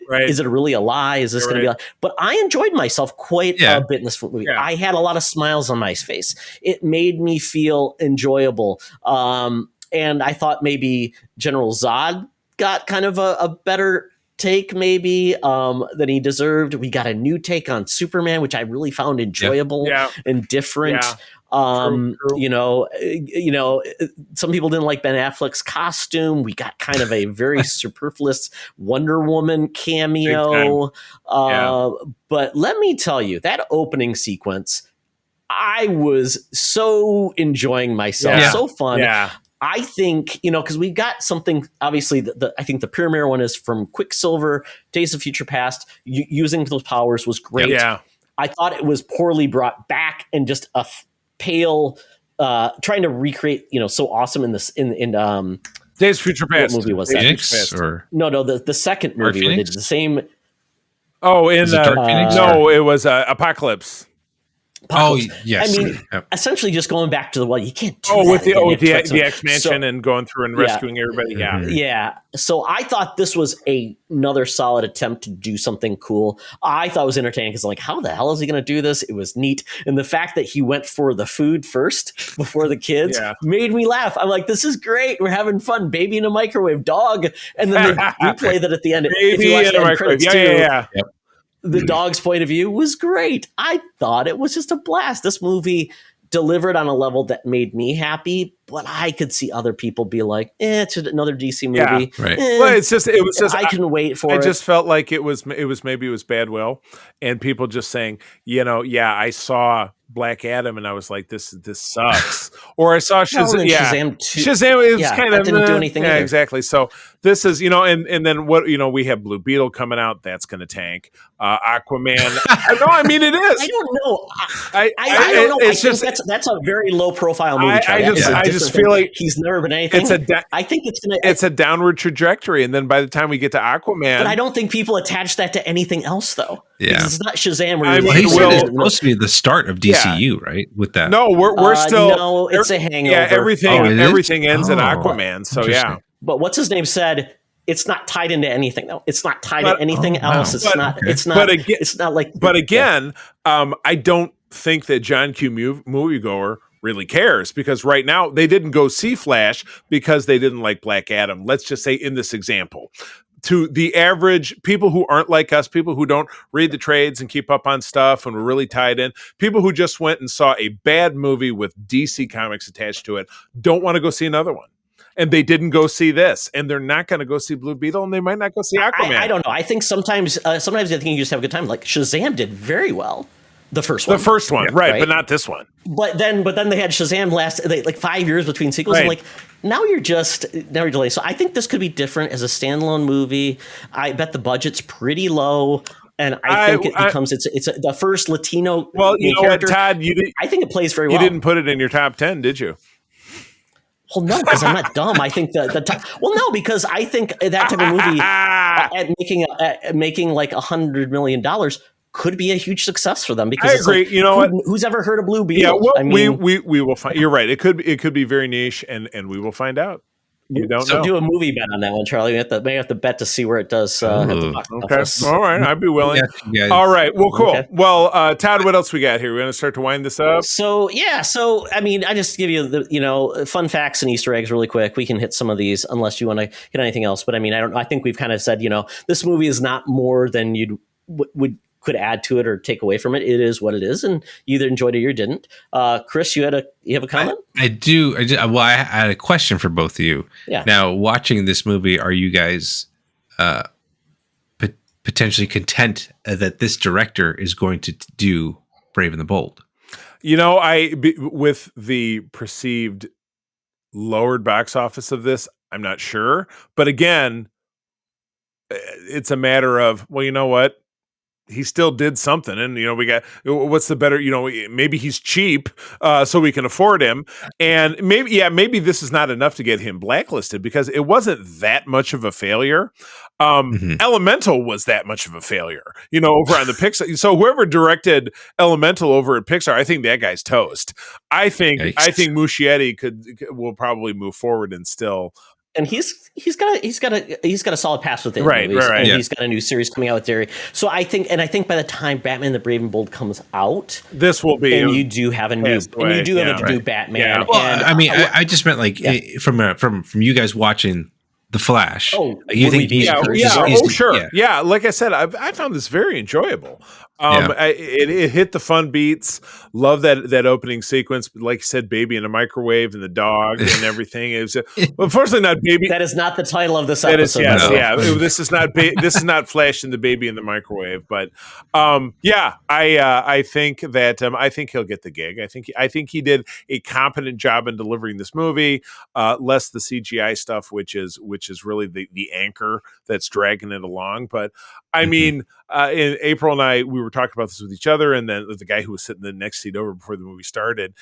Right. Is it really a lie? Is this going to be a lie? But I enjoyed myself quite a bit in this movie. Yeah. I had a lot of smiles on my face. It made me feel enjoyable. And I thought maybe General Zod got kind of a better take maybe than he deserved. We got a new take on Superman, which I really found enjoyable and different. Yeah. True. Some people didn't like Ben Affleck's costume. We got kind of a very superfluous Wonder Woman cameo. But let me tell you, that opening sequence, I was so enjoying myself. So fun. Yeah. I think, because we've got something, obviously, I think the premier one is from Quicksilver, Days of Future Past. Using those powers was great. Yeah. I thought it was poorly brought back and just a pale, trying to recreate, so awesome in this, in Days of Future Past. What movie was that? Phoenix, or? No, the second movie where they did the same. Oh, Dark Phoenix? No, it was Apocalypse. Oh yes, essentially just going back to you can't do with the X-Mansion and going through and rescuing everybody. Yeah. So I thought this was another solid attempt to do something cool. I thought it was entertaining because how the hell is he going to do this? It was neat, and the fact that he went for the food first before the kids made me laugh. I'm like, this is great. We're having fun. Baby in a microwave, dog, and then they replay that at the end. Baby if you watch in a microwave. Yeah. Yep. The dog's point of view was great. I thought it was just a blast. This movie delivered on a level that made me happy, but I could see other people be like, it's just another DC movie. Yeah, right. Well, it was just I can wait for it. I just felt like it was bad will, and people just saying, I saw Black Adam and I was like, this sucks. Or I saw Shazam. Shazam too. Shazam is kind of didn't do anything. Yeah, exactly. So this is, and then what, we have Blue Beetle coming out. That's going to tank. Aquaman. No, I mean it is. I don't know. I don't know. It's just that's a very low profile movie. I just feel like he's never been anything. I think it's a downward trajectory, and then by the time we get to Aquaman, but I don't think people attach that to anything else though. Yeah, because it's not Shazam. Where it's supposed to be the start of DCU, right? With that, no, we're still no, it's a hangover. Yeah, everything ends in Aquaman. So yeah, but what's his name said? It's not tied into anything, though. It's not tied to anything else. It's not. It's not. But again, it's not like. But again, I don't think that John Q. moviegoer really cares, because right now they didn't go see Flash because they didn't like Black Adam. Let's just say in this example, to the average people who aren't like us, people who don't read the trades and keep up on stuff and were really tied in, people who just went and saw a bad movie with DC Comics attached to it, don't want to go see another one. And they didn't go see this, and they're not going to go see Blue Beetle, and they might not go see Aquaman. I don't know. I think sometimes I think you just have a good time. Like Shazam did very well, the first one. The first one, right, but not this one. But then they had Shazam like 5 years between sequels. Right. I'm like, now you're delaying. So I think this could be different as a standalone movie. I bet the budget's pretty low. And I think it becomes it's the first Latino. Well, you know character. What, Todd, I think it plays very well. You didn't put it in your top 10, did you? Well, no, because I'm not dumb. I think because I think that type of movie at making like $100 million could be a huge success for them because I agree. Like, you know what? Who's ever heard of Blue Beetle? Yeah, well, I mean, we will find. You're right. It could be very niche, and we will find out. You don't know. Do a movie bet on that one, Charlie. We have to bet to see where it does. At the box office. All right, I'd be willing. Yeah, all right, well, cool. Okay. Well, Todd, what else we got here? We're going to start to wind this up. So I mean, I just give you the fun facts and Easter eggs really quick. We can hit some of these unless you want to hit anything else. But I mean, I think we've kind of said this movie is not more than you could add to it or take away from it. It is what it is, and you either enjoyed it or you didn't. Chris, you have a comment? I do. Well, I had a question for both of you. Yeah. Now, watching this movie, are you guys potentially content that this director is going to do Brave and the Bold? With the perceived lowered box office of this, I'm not sure. But again, it's a matter of, well, you know what? He still did something, and we got what's the better, maybe he's cheap, so we can afford him, and maybe this is not enough to get him blacklisted because it wasn't that much of a failure. Elemental was that much of a failure, over on the Pixar. So whoever directed Elemental over at Pixar, I think that guy's toast. I think Muschietti will probably move forward and still. And he's got a solid pass with it, right. And yeah. He's got a new series coming out with Derry. So I think by the time Batman: The Brave and Bold comes out, this will be, and you do have a new Batman. Yeah. Well, and I just meant from you guys watching The Flash. Oh, you think he's sure. Yeah, like I said, I found this very enjoyable. It hit the fun beats. Love that opening sequence. Like you said, baby in a microwave and the dog and everything. It was, unfortunately, not baby. That is not the title of this episode. This is not this is not Flash and the baby in the microwave. But I think that I think he'll get the gig. I think he did a competent job in delivering this movie. Less the CGI stuff, which is really the anchor that's dragging it along. But I mean, in April and I, we were talking about this with each other, and then the guy who was sitting in the next seat over before the movie started.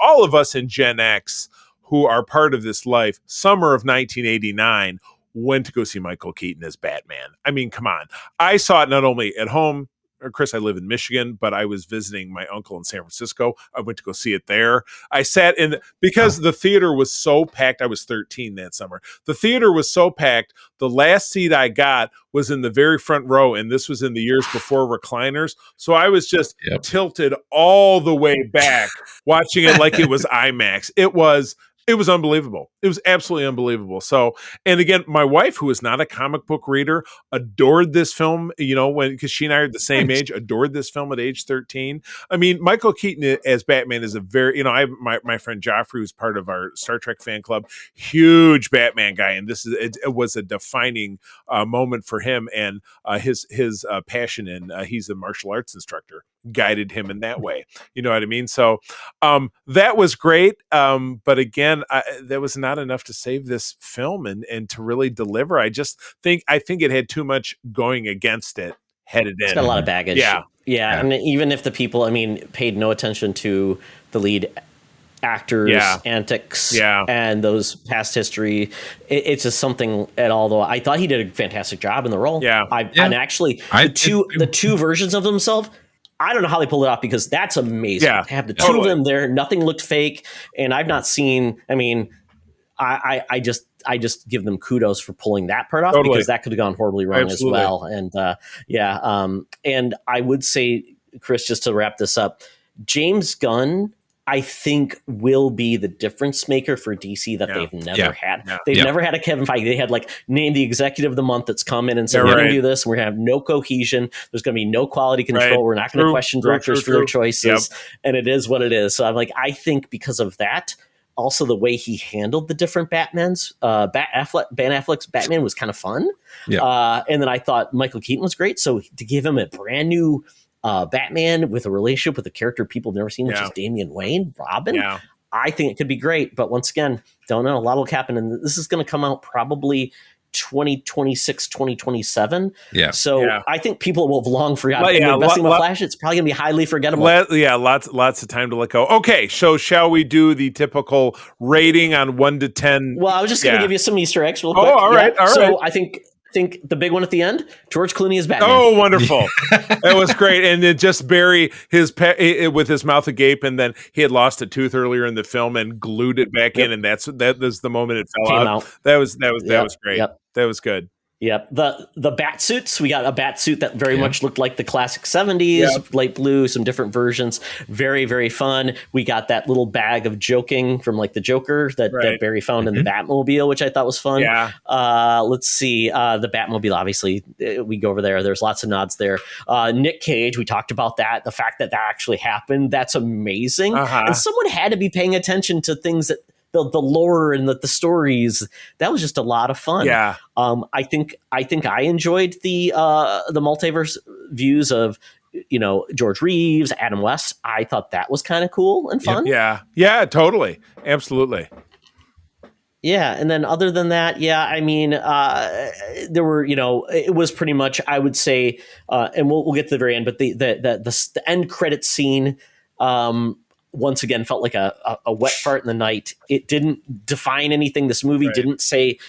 All of us in Gen X who are part of this life, summer of 1989, went to go see Michael Keaton as Batman. I mean, come on. I saw it not only at home. Chris, I live in Michigan, but I was visiting my uncle in San Francisco. I went to go see it there. I sat in because the theater was so packed. I was 13 that summer. The theater was so packed. The last seat I got was in the very front row, and this was in the years before recliners. So I was just tilted all the way back, watching it like it was IMAX. It was unbelievable. It was absolutely unbelievable. So, and again, my wife, who is not a comic book reader, adored this film, because she and I are the same age, adored this film at age 13. I mean, Michael Keaton as Batman is a very, I have my friend Joffrey, who's part of our Star Trek fan club, huge Batman guy. And it was a defining moment for him and his passion. And he's a martial arts instructor, guided him in that way. You know what I mean? So that was great. But again, that was not enough to save this film and to really deliver. I think it had too much going against it headed in. It's got a lot of baggage. Yeah. And even if the people, paid no attention to the lead actors' antics and those past history, it's just something at all. Though I thought he did a fantastic job in the role. And actually, the two versions of himself, I don't know how they pulled it off because that's amazing. To have the two of them there, nothing looked fake, and I've not seen. I just give them kudos for pulling that part off because that could have gone horribly wrong as well. And and I would say, Chris, just to wrap this up, James Gunn, I think, will be the difference maker for DC that they've never had. They've never had a Kevin Feige. They had named the executive of the month that's come in and said, we're going to do this. And we're going to have no cohesion. There's going to be no quality control. We're not going to question directors for their choices. And it is what it is. So I'm I think because of that, also the way he handled the different Batmans, Ben Affleck's Batman was kind of fun. And then I thought Michael Keaton was great. So to give him a brand new Batman with a relationship with a character people have never seen, which is Damian Wayne, Robin. I think it could be great, but once again, don't know. A lot will happen, and this is going to come out probably 2026, 2027. So I think people will have long forgotten. Investing with Flash, it's probably going to be highly forgettable. Lots of time to let go. Okay, so shall we do the typical rating on 1 to 10? Well, I was just going to give you some Easter eggs real quick. All right. So I think think the big one at the end, George Clooney is Batman. Oh, wonderful. That was great. And then just bury his with his mouth agape, and then he had lost a tooth earlier in the film and glued it back in, and that was the moment it fell out. That was great. Yep. That was good. Yep. The bat suits, we got a bat suit that very much looked like the classic 70s, light blue, some different versions. Very, very fun. We got that little bag of joking from like the Joker that Barry found in the Batmobile, which I thought was fun. Yeah. Let's see. The Batmobile, obviously, we go over there. There's lots of nods there. Nick Cage, we talked about that. The fact that actually happened, that's amazing. And someone had to be paying attention to things that the lore and the stories. That was just a lot of fun. Yeah. I think I enjoyed the multiverse views of, George Reeves, Adam West. I thought that was kind of cool and fun. Yeah, totally. Absolutely. Yeah. And then other than that, I mean, there were, it was pretty much, I would say, and we'll get to the very end, but the end credit scene, once again felt like a wet fart in the night. It didn't define anything. This movie didn't say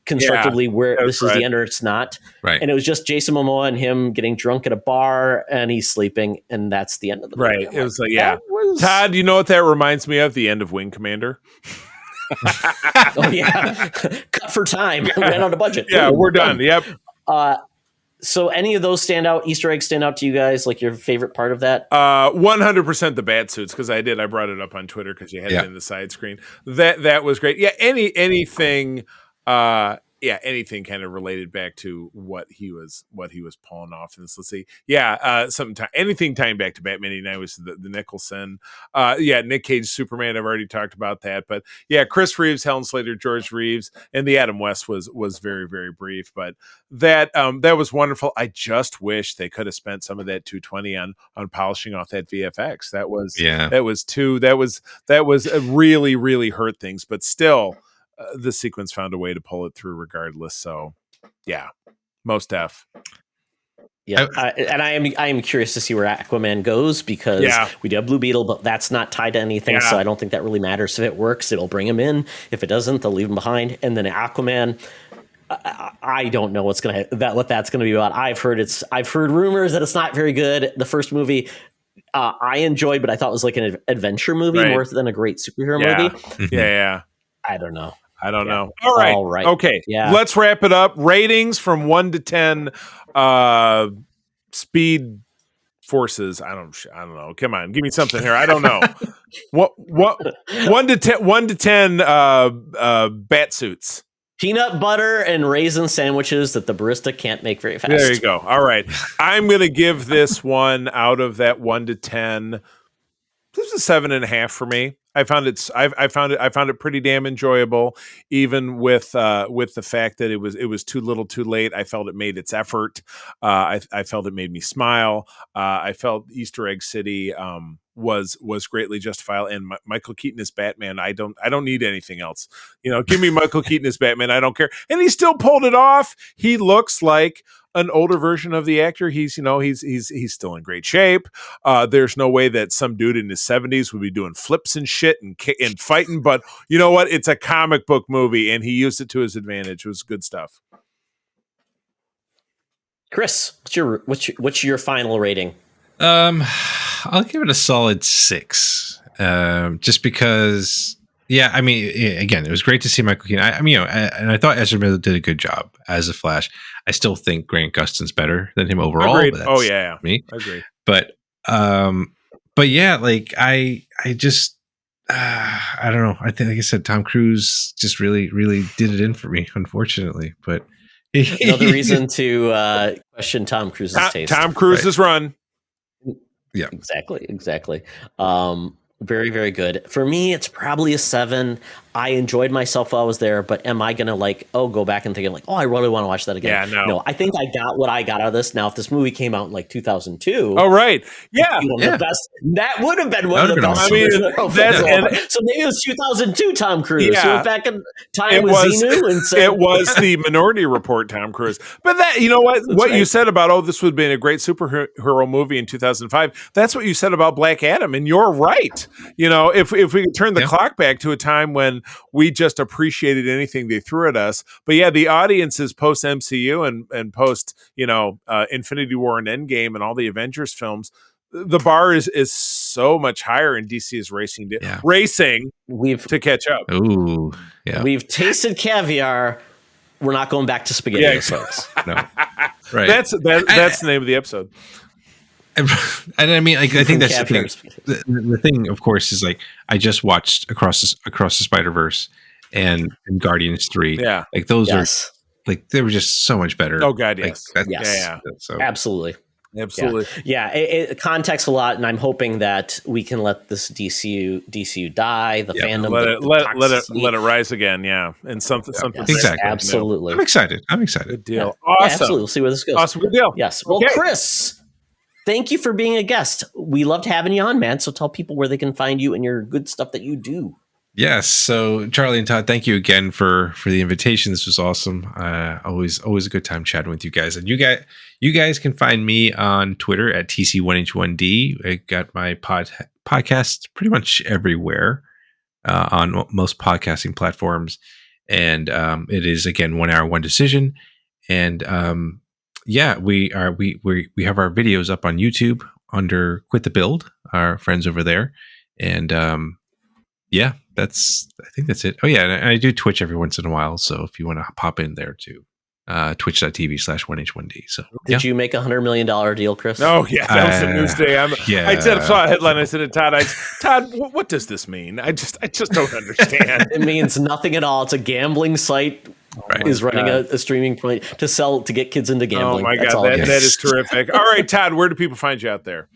constructively where this is the end or it's not. Right. And it was just Jason Momoa and him getting drunk at a bar and he's sleeping, and that's the end of the movie. Right. It was like, Todd, you know what that reminds me of? The end of Wing Commander. Oh yeah. Cut for time. Ran out of budget. Yeah, we're done. Yep. So any of those Easter eggs stand out to you guys? Like your favorite part of that? 100% the bat suits, because I brought it up on Twitter because you had it in the side screen. That was great. Yeah, anything kind of related back to what he was pulling off in this. Let's see. Yeah, anything tying back to Batman 89 was the Nicholson. Nick Cage Superman, I've already talked about that. But yeah, Chris Reeves, Helen Slater, George Reeves, and the Adam West was very, very brief. But that was wonderful. I just wish they could have spent some of that $220 on polishing off that VFX. That was really, really hurt things, but still. The sequence found a way to pull it through regardless. So yeah, most def. Yeah. I am curious to see where Aquaman goes, because we do have Blue Beetle, but that's not tied to anything. So I don't think that really matters. If it works, it'll bring him in. If it doesn't, they'll leave him behind. And then Aquaman, I don't know what that's going to be about. I've heard rumors that it's not very good. The first movie, I enjoyed, but I thought it was like an adventure movie more than a great superhero movie. Yeah. I don't know. All right. Okay. Yeah. Let's wrap it up. Ratings from 1 to 10. Speed forces. I don't know. Come on, give me something here. I don't know. What 1 to 10? 1 to 10. Bat suits. Peanut butter and raisin sandwiches that the barista can't make very fast. There you go. All right. I'm gonna give this one out of that 1 to 10. This is 7.5 for me. I found it pretty damn enjoyable, even with the fact that it was too little, too late. I felt it made its effort. I felt it made me smile. I felt Easter Egg City was greatly justifiable. And Michael Keaton as Batman, I don't need anything else. Give me Michael Keaton as Batman. I don't care. And he still pulled it off. He looks like an older version of the actor. He's still in great shape. There's no way that some dude in his 70s would be doing flips and shit and fighting. But you know what? It's a comic book movie, and he used it to his advantage. It was good stuff. Chris, what's your final rating? I'll give it a solid 6. Just because. Yeah, I mean, again, it was great to see Michael Keaton. And I thought Ezra Miller did a good job as a Flash. I still think Grant Gustin's better than him overall. Agreed. But that's me. Agreed. But yeah, like I just I don't know. I think, like I said, Tom Cruise just really, really did it in for me, unfortunately. But another reason to question Tom Cruise's taste. Tom Cruise's run. Yeah, exactly. Very, very good. For me, it's probably a 7. I enjoyed myself while I was there, but am I going to go back and think I really want to watch that again? Yeah, no. I think I got what I got out of this. Now, if this movie came out in 2002. Oh, right. Yeah. The best, that would have been one of the best. So maybe it was 2002 Tom Cruise. Yeah. So went back in time with Xenu and said, it was the Minority Report Tom Cruise. But that, you know what? What you said about, this would have been a great superhero movie in 2005. That's what you said about Black Adam. And you're right. If we could turn the clock back to a time when fun. We just appreciated anything they threw at us. But yeah, the audiences post MCU and post, Infinity War and Endgame and all the Avengers films, the bar is so much higher, and DC is racing to catch up. Ooh, yeah. We've tasted caviar. We're not going back to spaghetti, folks. No, right. That's the name of the episode. And I mean, like, I think that's the thing. The thing, of course, is like I just watched Across the Spider-Verse and Guardians 3. Yeah, like those are like they were just so much better. Oh God, yes, So absolutely. Absolutely. Yeah, it context a lot, and I'm hoping that we can let this DCU die, the fandom, let it rise again, and something. Exactly. Absolutely. I'm excited. Good deal. Yeah. Awesome. Yeah, absolutely. We'll see where this goes. Awesome. Good deal. Yes. Well, okay. Chris, thank you for being a guest. We loved having you on, man. So tell people where they can find you and your good stuff that you do. Yes. So Charlie and Todd, thank you again for the invitation. This was awesome. Always a good time chatting with you guys. And you guys can find me on Twitter at TC1H1D. I got my podcast pretty much everywhere on most podcasting platforms. And it is, again, 1 hour, 1 decision. And we have our videos up on YouTube under Quit the Build, our friends over there. And I think that's it. Oh yeah, and I do Twitch every once in a while. So if you want to pop in there too, twitch.tv/1H1D. So did you make $100 million deal, Chris? Oh yeah, that was the news day. I saw a headline. I said to Todd, Todd, what does this mean? I just don't understand. It means nothing at all. It's a gambling site. Is running a streaming point to get kids into gambling. Oh my God, that is terrific. All right, Todd, where do people find you out there?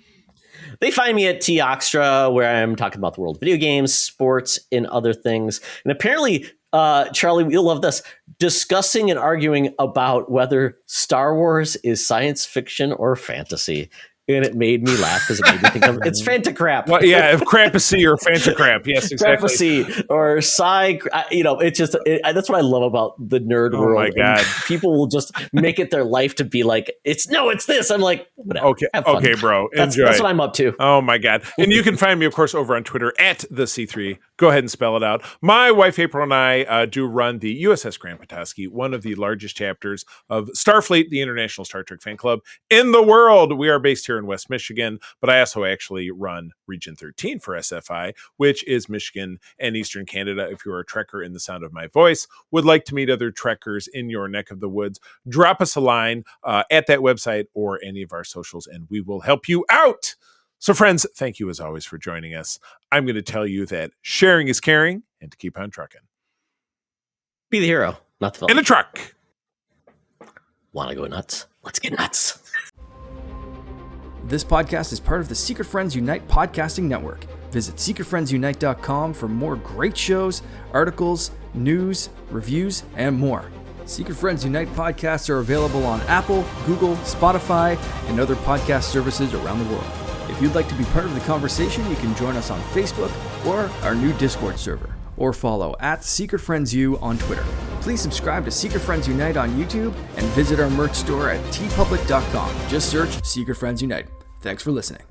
They find me at T-Oxtra, where I'm talking about the world of video games, sports, and other things. And apparently, Charlie, you'll love this, discussing and arguing about whether Star Wars is science fiction or fantasy. And it made me laugh because it made me think of it's Fantacrap. Well, yeah, if Krampusy or Fantacrap, yes, exactly. Krampusy or Psy, it's just that's what I love about the nerd world. Oh my God, and people will just make it their life to be like, it's this. I'm like, whatever. Okay, bro, enjoy. That's what I'm up to. Oh my God, and you can find me, of course, over on Twitter at the C3. Go ahead and spell it out. My wife April and I do run the USS Grand Petoskey, one of the largest chapters of Starfleet, the International Star Trek fan club in the world. We are based here in West Michigan, but I also actually run Region 13 for SFI, which is Michigan and Eastern Canada. If you're a Trekker in the sound of my voice, would like to meet other Trekkers in your neck of the woods, drop us a line at that website or any of our socials, and we will help you out. So friends, thank you as always for joining us. I'm going to tell you that sharing is caring, and to keep on trucking. Be the hero, not the villain. In a truck. Want to go nuts? Let's get nuts. This podcast is part of the Secret Friends Unite podcasting network. Visit secretfriendsunite.com for more great shows, articles, news, reviews, and more. Secret Friends Unite podcasts are available on Apple, Google, Spotify, and other podcast services around the world. If you'd like to be part of the conversation, you can join us on Facebook or our new Discord server, or follow at Secret Friends U on Twitter. Please subscribe to Secret Friends Unite on YouTube and visit our merch store at tpublic.com. Just search Secret Friends Unite. Thanks for listening.